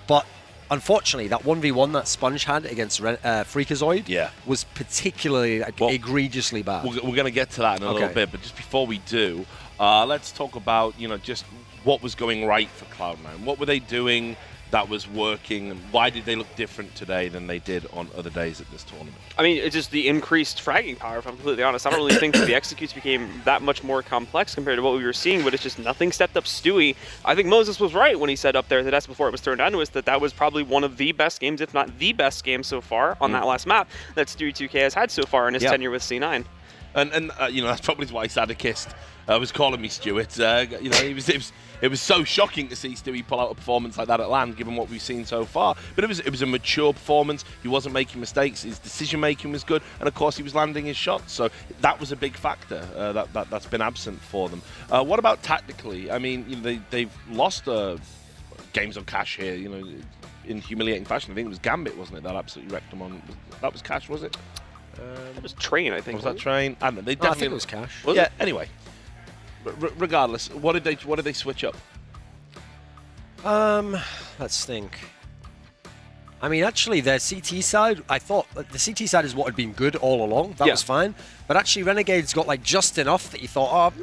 But unfortunately, that 1v1 that Sponge had against Freakazoid was particularly egregiously bad. We're going to get to that in a little bit, but just before we do, let's talk about, you know, just what was going right for Cloud9. What were they doing that was working, and why did they look different today than they did on other days at this tournament? I mean, it's just the increased fragging power, if I'm completely honest. I don't really think that the executes became that much more complex compared to what we were seeing, but it's just nothing stepped up Stewie. I think Moses was right when he said up there at the desk before it was turned on to us that was probably one of the best games, if not the best game so far on that last map that Stewie 2K has had so far in his tenure with C9. And you know, that's probably why Sadikist was calling me Stuart. You know, it was so shocking to see Stewie pull out a performance like that at LAN, given what we've seen so far. But it was a mature performance. He wasn't making mistakes. His decision making was good, and of course he was landing his shots. So that was a big factor that's been absent for them. What about tactically? I mean, you know, they've lost games on Cash here. You know, in humiliating fashion. I think it was Gambit, wasn't it? That absolutely wrecked them on. That was Cash, was it? It was Train, I think. Was that Train? I don't know. They definitely. I think it was Cash. Yeah. Anyway, regardless, what did they switch up? Let's think. I mean, actually, their CT side, I thought the CT side is what had been good all along. That was fine. But actually, Renegades got like just enough that you thought,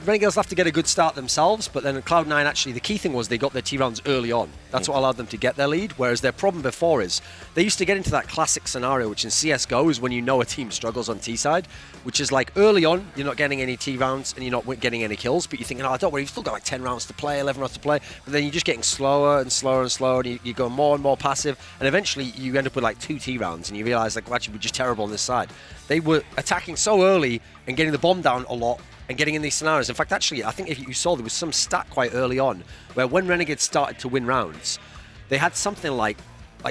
Renegades have to get a good start themselves. But then Cloud9, actually, the key thing was they got their T rounds early on. That's what allowed them to get their lead. Whereas their problem before is they used to get into that classic scenario, which in CSGO is when you know a team struggles on T side, which is like early on, you're not getting any T rounds and you're not getting any kills. But you're thinking, don't worry, you've still got like 10 rounds to play, 11 rounds to play. But then you're just getting slower and slower and slower, and you go more and more passive. And eventually, you end up with like 2 T rounds, and you realize, like, well, actually, we're just terrible on this side. They were attacking so early and getting the bomb down a lot and getting in these scenarios. In fact, actually, I think if you saw, there was some stat quite early on where when Renegades started to win rounds, they had something like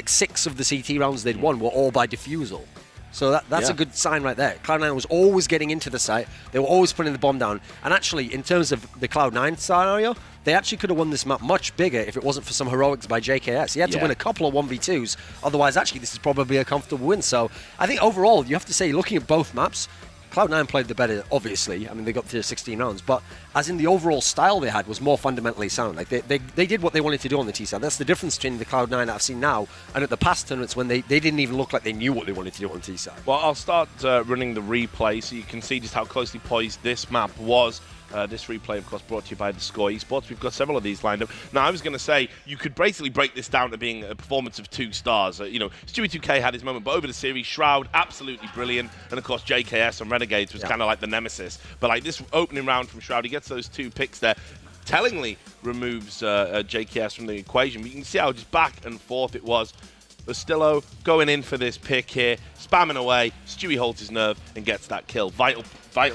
6 of the CT rounds they'd won were all by defusal. So that's a good sign right there. Cloud9 was always getting into the site. They were always putting the bomb down. And actually, in terms of the Cloud9 scenario, they actually could have won this map much bigger if it wasn't for some heroics by JKS. He had to win a couple of 1v2s. Otherwise, actually, this is probably a comfortable win. So I think overall, you have to say, looking at both maps, Cloud9 played the better, obviously. I mean, they got through 16 rounds. But as in the overall style they had was more fundamentally sound. Like they did what they wanted to do on the T side. That's the difference between the Cloud9 that I've seen now and at the past tournaments when they didn't even look like they knew what they wanted to do on T side. Well, I'll start running the replay so you can see just how closely poised this map was. This replay, of course, brought to you by the Score Esports. We've got several of these lined up. Now, I was going to say, you could basically break this down to being a performance of 2 stars. You know, Stewie 2K had his moment, but over the series, Shroud, absolutely brilliant. And, of course, JKS and Renegades was kind of like the nemesis. But, like, this opening round from Shroud, he gets those 2 picks there. Tellingly removes JKS from the equation. But you can see how just back and forth it was. Bastillo going in for this pick here, spamming away. Stewie holds his nerve and gets that kill. Vital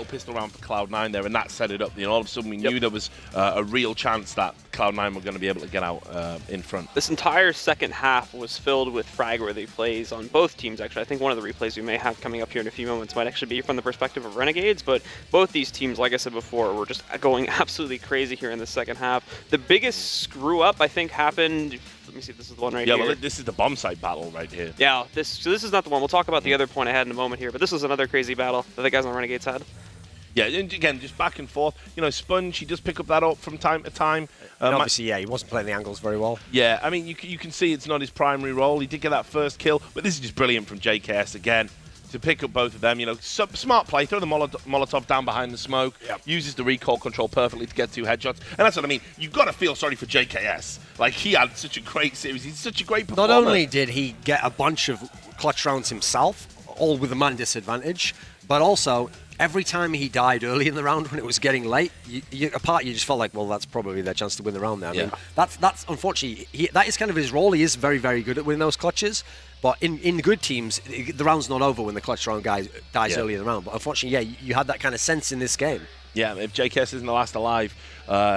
pistol round for Cloud9 there, and that set it up. You know, all of a sudden we knew there was a real chance that Cloud9 were going to be able to get out in front. This entire second half was filled with frag-worthy plays on both teams, actually. I think one of the replays we may have coming up here in a few moments might actually be from the perspective of Renegades, but both these teams, like I said before, were just going absolutely crazy here in the second half. The biggest screw-up, I think, happened... Let me see if this is the one right here. Yeah, well, this is the bomb site battle right here. Yeah, so this is not the one. We'll talk about the other point I had in a moment here, but this was another crazy battle that the guys on Renegades had. Yeah, and again, just back and forth. You know, Sponge, he does pick up that up from time to time. Obviously, yeah, he wasn't playing the angles very well. Yeah, I mean, you can see it's not his primary role. He did get that first kill, but this is just brilliant from JKS again to pick up both of them. You know, smart play, throw the Molotov down behind the smoke, uses the recoil control perfectly to get 2 headshots. And that's what I mean. You've got to feel sorry for JKS. Like, he had such a great series. He's such a great performer. Not only did he get a bunch of clutch rounds himself, all with a man disadvantage, but also... every time he died early in the round when it was getting late, you just felt like, well, that's probably their chance to win the round there. I mean, that's unfortunately, that is kind of his role. He is very, very good at winning those clutches. But in good teams, the round's not over when the clutch round guy dies early in the round. But unfortunately, yeah, you had that kind of sense in this game. Yeah, if JKS isn't the last alive,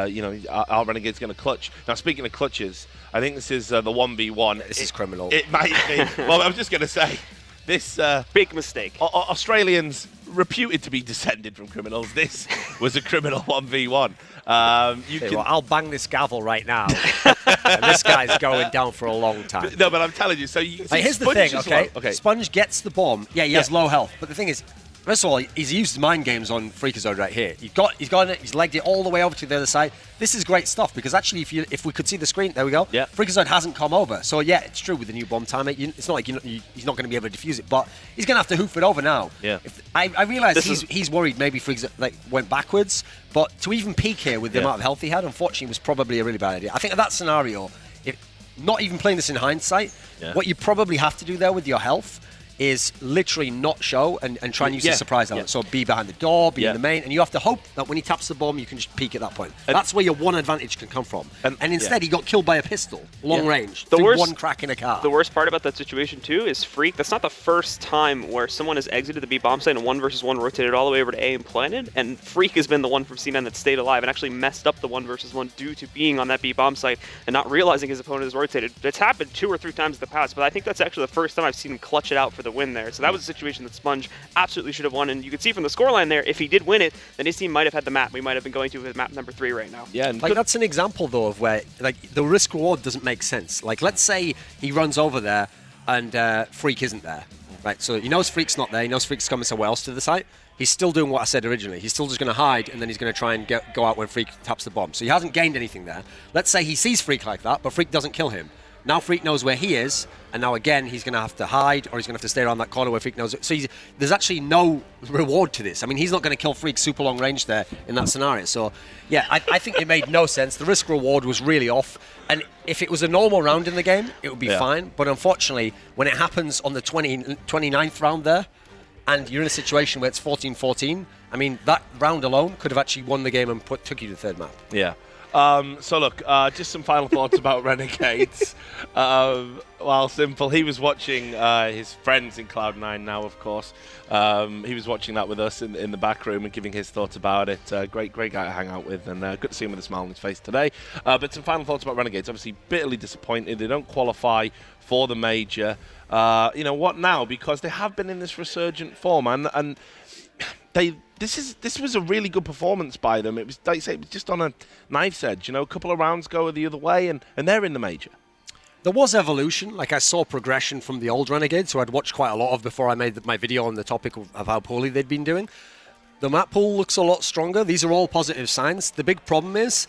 you know, our Renegade's going to clutch. Now, speaking of clutches, I think this is the 1v1. This is criminal. It might be. Well, I was just going to say, this... big mistake. Australians reputed to be descended from criminals. This was a criminal 1v1. Well, I'll bang this gavel right now. And this guy's going down for a long time. No, but I'm telling you. So here's the thing, okay? Sponge gets the bomb. Yeah, he has low health. But the thing is, first of all, he's used mind games on Freakazoid right here. He's got it. He's legged it all the way over to the other side. This is great stuff because actually, if we could see the screen, there we go. Yeah. Freakazoid hasn't come over. So yeah, it's true with the new bomb timer. It's not like he's not going to be able to defuse it, but he's going to have to hoof it over now. Yeah. I realize he's worried maybe Freakazoid went backwards, but to even peak here with the amount of health he had, unfortunately, was probably a really bad idea. I think in that scenario, not even playing this in hindsight, what you probably have to do there with your health is literally not show and try and use the surprise element. So be behind the door, be in the main, and you have to hope that when he taps the bomb, you can just peek at that point. That's where your one advantage can come from. And instead, he got killed by a pistol, long range, through one crack in a car. The worst part about that situation, too, is Freak. That's not the first time where someone has exited the B bomb site and 1 versus 1 rotated all the way over to A and planted, and Freak has been the one from C9 that stayed alive and actually messed up the 1 versus 1 due to being on that B bomb site and not realizing his opponent is rotated. It's happened 2 or 3 times in the past, but I think that's actually the first time I've seen him clutch it out for the win there. So that was a situation that Sponge absolutely should have won, and you can see from the scoreline there, if he did win it, then his team might have had the map. We might have been going to his map number 3 right now. Yeah, like that's an example though of where like the risk reward doesn't make sense. Like let's say he runs over there and Freak isn't there, right? So he knows Freak's not there. He knows Freak's coming somewhere else to the site. He's still doing what I said originally. He's still just going to hide, and then he's going to try and go out when Freak taps the bomb. So he hasn't gained anything there. Let's say he sees Freak like that, but Freak doesn't kill him. Now Freak knows where he is, and now again he's going to have to hide, or he's going to have to stay around that corner where Freak knows it. So there's actually no reward to this. I mean, he's not going to kill Freak super long range there in that scenario. So yeah, I think it made no sense. The risk reward was really off, and if it was a normal round in the game, it would be fine. But unfortunately, when it happens on the 29th round there, and you're in a situation where it's 14-14, I mean, that round alone could have actually won the game and took you to the 3rd map. Yeah. So look, just some final thoughts about Renegades. Well, simple. He was watching his friends in Cloud9 now, of course. He was watching that with us in the back room and giving his thoughts about it. Great guy to hang out with, and good to see him with a smile on his face today. But some final thoughts about Renegades. Obviously, bitterly disappointed. They don't qualify for the major. You know, what now? Because they have been in this resurgent form, and this was a really good performance by them. It was, like you say, it was just on a knife's edge. You know, a couple of rounds go the other way, and they're in the major. There was evolution. Like I saw progression from the old Renegades, who I'd watched quite a lot of before I made my video on the topic of how poorly they'd been doing. The map pool looks a lot stronger. These are all positive signs. The big problem is,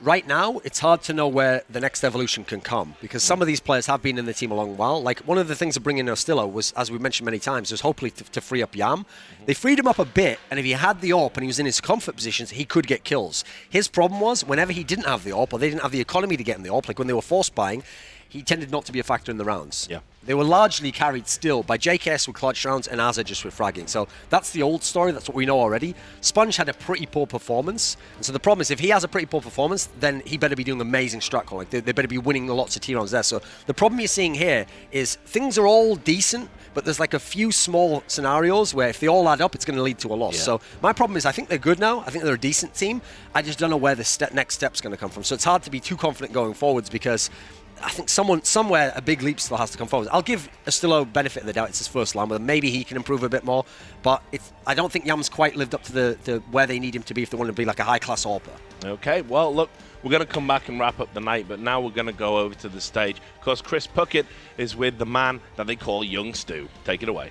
right now, it's hard to know where the next evolution can come because some of these players have been in the team a long while. Like, one of the things of bringing in Ostillo was, as we mentioned many times, was hopefully to free up Yam. They freed him up a bit, and if he had the AWP and he was in his comfort positions, he could get kills. His problem was, whenever he didn't have the AWP or they didn't have the economy to get him the AWP, like when they were force buying, he tended not to be a factor in the rounds. Yeah. They were largely carried still by JKS with clutch rounds and Azza just with fragging. So that's the old story. That's what we know already. Sponge had a pretty poor performance. And so the problem is if he has a pretty poor performance, then he better be doing amazing strat calling. They better be winning lots of T-rounds there. So the problem you're seeing here is things are all decent, but there's like a few small scenarios where if they all add up, it's going to lead to a loss. Yeah. So my problem is I think they're good now. I think they're a decent team. I just don't know where the next step's going to come from. So it's hard to be too confident going forwards because I think somewhere a big leap still has to come forward. I'll give Astillo benefit of the doubt. It's his first LAN with him. Maybe he can improve a bit more, but I don't think Yam's quite lived up to the where they need him to be if they want to be like a high-class AWPer. Okay, well, look, we're going to come back and wrap up the night, but now we're going to go over to the stage because Chris Puckett is with the man that they call Young Stu. Take it away.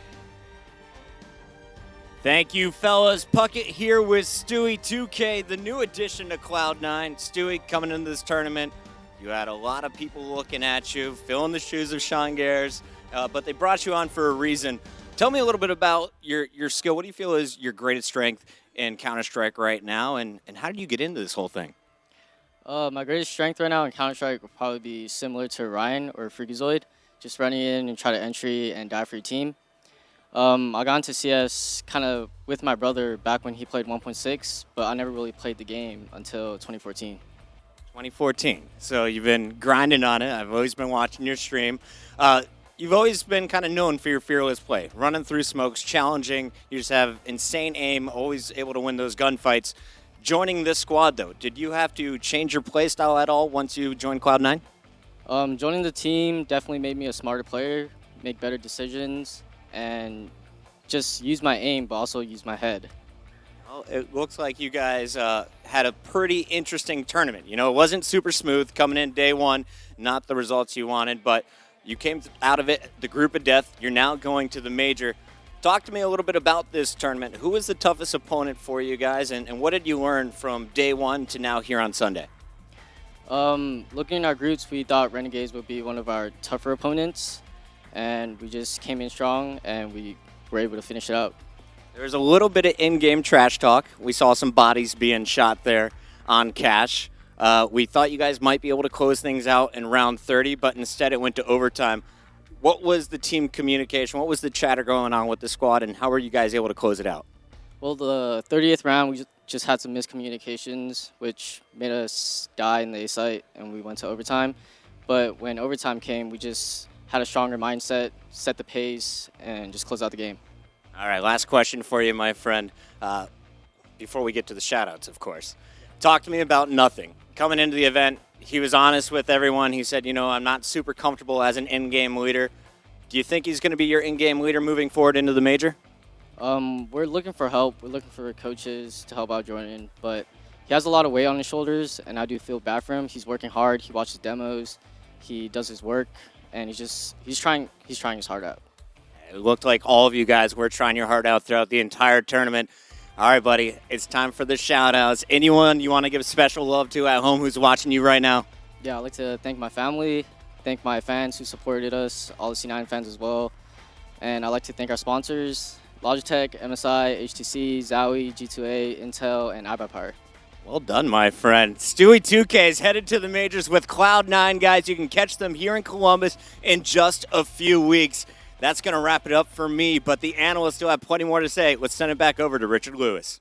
Thank you, fellas. Puckett here with Stewie 2K, the new addition to Cloud9. Stewie, coming into this tournament, you had a lot of people looking at you, filling the shoes of Sean Gares, but they brought you on for a reason. Tell me a little bit about your skill. What do you feel is your greatest strength in Counter-Strike right now, and how did you get into this whole thing? My greatest strength right now in Counter-Strike will probably be similar to Ryan or Freakazoid, just running in and try to entry and die for your team. I got into CS kind of with my brother back when he played 1.6, but I never really played the game until 2014. 2014. So you've been grinding on it. I've always been watching your stream. You've always been kind of known for your fearless play, running through smokes, challenging. You just have insane aim, always able to win those gunfights. Joining this squad, though, did you have to change your play style at all once you joined Cloud9? Joining the team definitely made me a smarter player, make better decisions, and just use my aim, but also use my head. Well, it looks like you guys had a pretty interesting tournament. You know, it wasn't super smooth coming in day one, not the results you wanted, but you came out of it, the group of death. You're now going to the major. Talk to me a little bit about this tournament. Who was the toughest opponent for you guys, and what did you learn from day one to now here on Sunday? Looking at our groups, we thought Renegades would be one of our tougher opponents, and we just came in strong, and we were able to finish it out. There's a little bit of in-game trash talk. We saw some bodies being shot there on Cash. We thought you guys might be able to close things out in round 30, but instead it went to overtime. What was the team communication? What was the chatter going on with the squad, and how were you guys able to close it out? Well, the 30th round, we just had some miscommunications, which made us die in the A site, and we went to overtime. But when overtime came, we just had a stronger mindset, set the pace, and just closed out the game. All right, last question for you, my friend, before we get to the shout-outs, of course. Talk to me about Nothing. Coming into the event, he was honest with everyone. He said, you know, I'm not super comfortable as an in-game leader. Do you think he's going to be your in-game leader moving forward into the major? We're looking for help. We're looking for coaches to help out Jordan, but he has a lot of weight on his shoulders, and I do feel bad for him. He's working hard. He watches demos. He does his work, and he's trying his heart out. It looked like all of you guys were trying your heart out throughout the entire tournament. All right, buddy, it's time for the shout-outs. Anyone you want to give special love to at home who's watching you right now? Yeah, I'd like to thank my family, thank my fans who supported us, all the C9 fans as well. And I'd like to thank our sponsors, Logitech, MSI, HTC, Zowie, G2A, Intel, and iBuyPower. Well done, my friend. Stewie 2K is headed to the majors with Cloud9, guys. You can catch them here in Columbus in just a few weeks. That's going to wrap it up for me, but the analysts still have plenty more to say. Let's send it back over to Richard Lewis.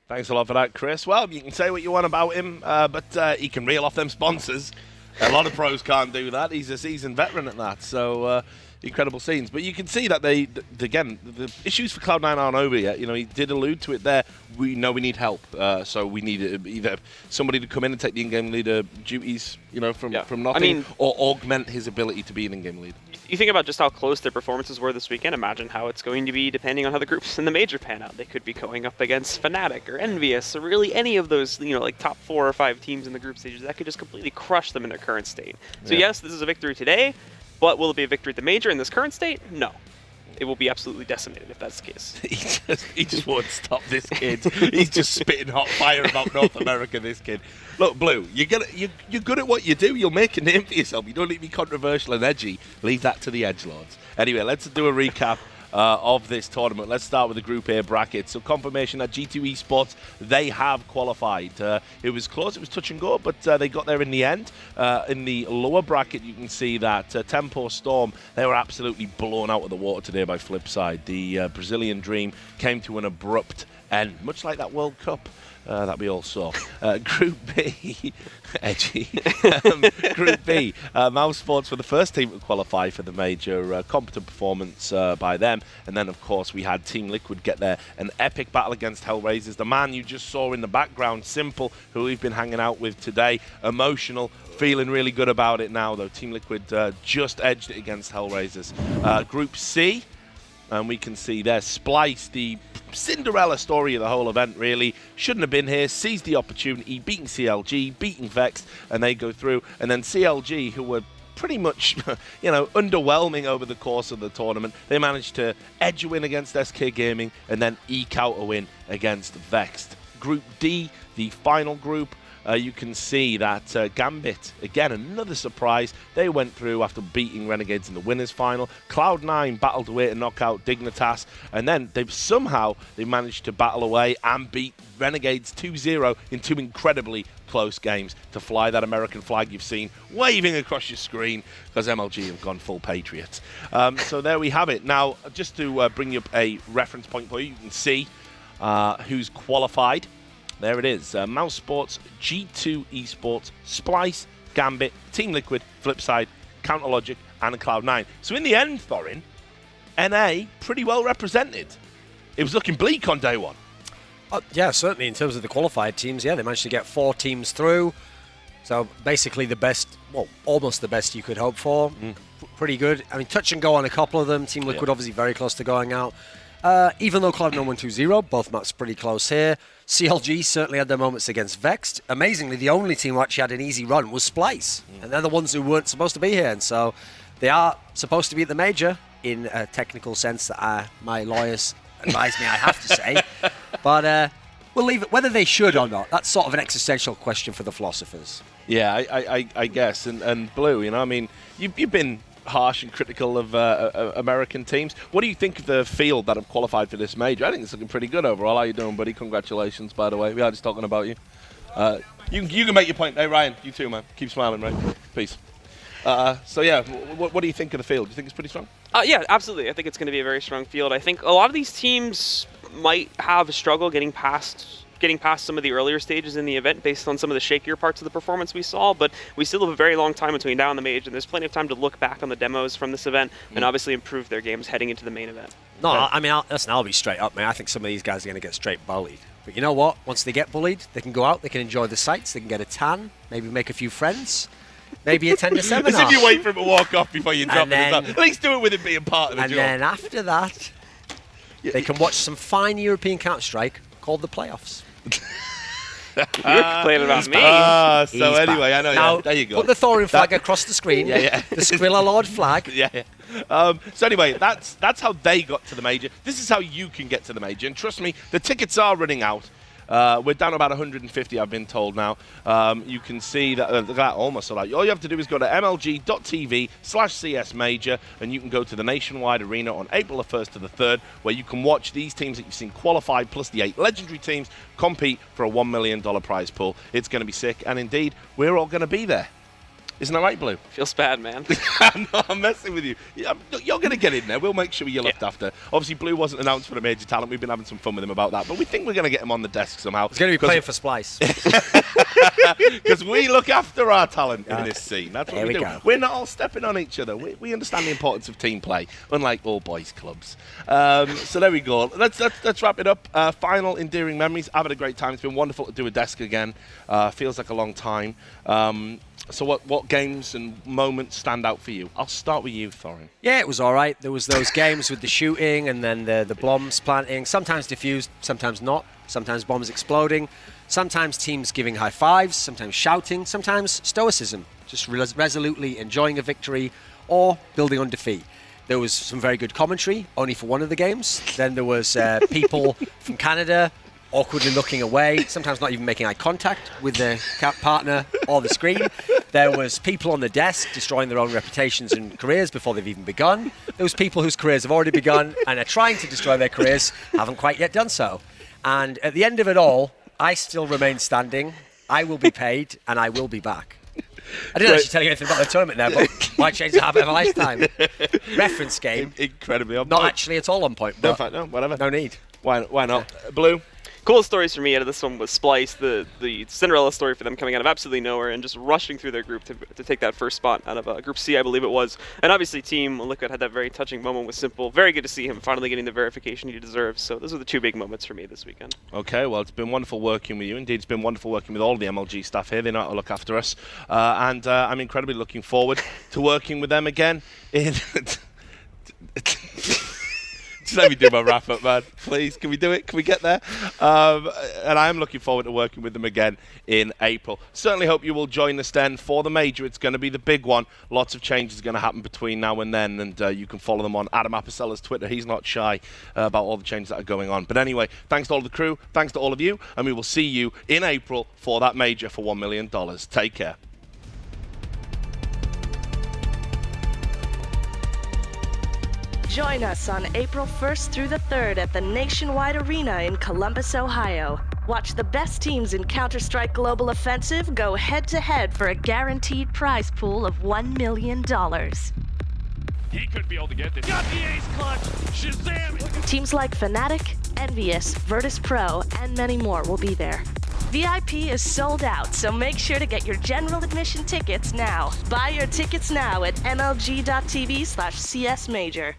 Thanks a lot for that, Chris. Well, you can say what you want about him, but he can reel off them sponsors. A lot of pros can't do that. He's a seasoned veteran at that, so incredible scenes. But you can see that again, the issues for Cloud9 aren't over yet. You know, he did allude to it there. We know we need help, so we need either somebody to come in and take the in-game leader duties, you know, from Nothing, or augment his ability to be an in-game leader. You think about just how close their performances were this weekend. Imagine how it's going to be depending on how the groups in the major pan out. They could be going up against Fnatic or Envious or really any of those, you know, like top 4 or 5 teams in the group stages that could just completely crush them in their current state. So yes, this is a victory today, but will it be a victory at the major in this current state? No. It will be absolutely decimated if that's the case. He just won't stop, this kid. He's just spitting hot fire about North America, this kid. Look, Blue, you're good at what you do. You'll make a name for yourself. You don't need to be controversial and edgy. Leave that to the edgelords. Anyway, let's do a recap of this tournament. Let's start with the Group A bracket. So confirmation that G2 Esports, they have qualified. It was close, it was touch and go, but they got there in the end. In the lower bracket, you can see that Tempo Storm, they were absolutely blown out of the water today by Flipside. The Brazilian dream came to an abrupt end, much like that World Cup that we all saw. Group B, edgy. Group B, Mouse Sports were the first team to qualify for the major, competent performance by them. And then, of course, we had Team Liquid get there, an epic battle against Hellraisers. The man you just saw in the background, Simple, who we've been hanging out with today, emotional, feeling really good about it now, though. Team Liquid just edged it against Hellraisers. Group C, and we can see there, Splice, the Cinderella story of the whole event, really. Shouldn't have been here, seized the opportunity, beating CLG, beating Vexed, and they go through. And then CLG, who were pretty much, underwhelming over the course of the tournament, they managed to edge a win against SK Gaming and then eke out a win against Vexed. Group D, the final group, you can see that Gambit, again, another surprise. They went through after beating Renegades in the winners final. Cloud9 battled away to knock out Dignitas, and then they managed to battle away and beat Renegades 2-0 in two incredibly close games to fly that American flag you've seen waving across your screen, because MLG have gone full Patriots. So there we have it. Now, just to bring you up a reference point for you, you can see who's qualified. There it is. Mouse Sports, G2 Esports, Splice, Gambit, Team Liquid, Flipside, Counterlogic, and Cloud9. So in the end, Thorin, NA pretty well represented. It was looking bleak on day one. Yeah, certainly in terms of the qualified teams, yeah, they managed to get 4 teams through. So basically the best, well, almost the best you could hope for. Pretty good. I mean, touch and go on a couple of them. Team Liquid obviously very close to going out. Even though Cloud9 won 2-0, both maps pretty close here. CLG certainly had their moments against Vexed. Amazingly, the only team who actually had an easy run was Splice. And they're the ones who weren't supposed to be here. And so they are supposed to be at the major in a technical sense that my lawyers advise me I have to say. But we'll leave it, whether they should or not. That's sort of an existential question for the philosophers. Yeah, I guess. And Blue, I mean, you've been harsh and critical of American teams. What do you think of the field that have qualified for this major? I think it's looking pretty good overall. How you doing, buddy? Congratulations, by the way. We are just talking about you. You can make your point. Hey, Ryan, you too, man. Keep smiling, right? Peace. So, yeah, what do you think of the field? Do you think it's pretty strong? Yeah, absolutely. I think it's going to be a very strong field. I think a lot of these teams might have a struggle getting past some of the earlier stages in the event based on some of the shakier parts of the performance we saw, but we still have a very long time between now and the major, and there's plenty of time to look back on the demos from this event and obviously improve their games heading into the main event. No, I mean, I'll be straight up, man. I think some of these guys are going to get straight bullied. But you know what? Once they get bullied, they can go out, they can enjoy the sights, they can get a tan, maybe make a few friends, maybe attend a seminar. As if you wait for him to walk off before you drop it. At least do it with him being part of the job. And then after that, they can watch some fine European Counter-Strike called the playoffs. You're complaining about me. So anyway, I know. Now, there you go. Put the Thorin flag across the screen. Yeah. The Skrilla Lord flag. Yeah. So anyway, that's how they got to the major. This is how you can get to the major. And trust me, the tickets are running out. We're down about 150, I've been told now. You can see that almost sold out. All you have to do is go to mlg.tv/CS Major, and you can go to the nationwide arena on April the 1st to the 3rd, where you can watch these teams that you've seen qualified, plus the 8 legendary teams, compete for a $1 million prize pool. It's going to be sick, and indeed, we're all going to be there. Isn't that right, Blue? Feels bad, man. No, I'm messing with you. You're going to get in there. We'll make sure you're looked after. Obviously, Blue wasn't announced for the major talent. We've been having some fun with him about that. But we think we're going to get him on the desk somehow. He's going to be playing for Splice. Because we look after our talent in this scene. That's what we do. Go. We're not all stepping on each other. We understand the importance of team play, unlike all boys clubs. So there we go. Let's wrap it up. Final endearing memories. I've had a great time. It's been wonderful to do a desk again. Feels like a long time. So what games and moments stand out for you? I'll start with you, Thorin. Yeah, it was all right. There was those games with the shooting and then the bombs planting. Sometimes diffused, sometimes not. Sometimes bombs exploding. Sometimes teams giving high fives. Sometimes shouting. Sometimes stoicism. Just resolutely enjoying a victory or building on defeat. There was some very good commentary, only for one of the games. Then there was people from Canada awkwardly looking away, sometimes not even making eye contact with the partner or the screen. There was people on the desk destroying their own reputations and careers before they've even begun. There was people whose careers have already begun and are trying to destroy their careers, haven't quite yet done so. And at the end of it all, I still remain standing, I will be paid, and I will be back. I didn't actually tell you anything about the tournament there, but might change the habit of a lifetime. Reference game. Incredibly on Not point. actually at all on point. No, But fact, no, whatever. no need. Why not? Blue? Coolest stories for me out of this one was Splice, the Cinderella story for them coming out of absolutely nowhere and just rushing through their group to take that first spot out of Group C, I believe it was. And obviously Team Liquid had that very touching moment with Simple. Very good to see him finally getting the verification he deserves. So those are the two big moments for me this weekend. Okay, well, it's been wonderful working with you. Indeed, it's been wonderful working with all the MLG staff here. They know how to look after us. And I'm incredibly looking forward to working with them again in... Just let me do my wrap up, man. Please, can we do it? Can we get there? And I am looking forward to working with them again in April. Certainly hope you will join us then for the major. It's going to be the big one. Lots of changes are going to happen between now and then, and you can follow them on Adam Apicella's Twitter. He's not shy about all the changes that are going on. But anyway, thanks to all the crew, thanks to all of you, and we will see you in April for that major for $1 million. Take care. Join us on April 1st through the 3rd at the Nationwide Arena in Columbus, Ohio. Watch the best teams in Counter-Strike Global Offensive go head-to-head for a guaranteed prize pool of $1 million. He could be able to get this. Got the ace clutch! Shazam! Teams like Fnatic, Envious, Virtus Pro, and many more will be there. VIP is sold out, so make sure to get your general admission tickets now. Buy your tickets now at mlg.tv/csmajor.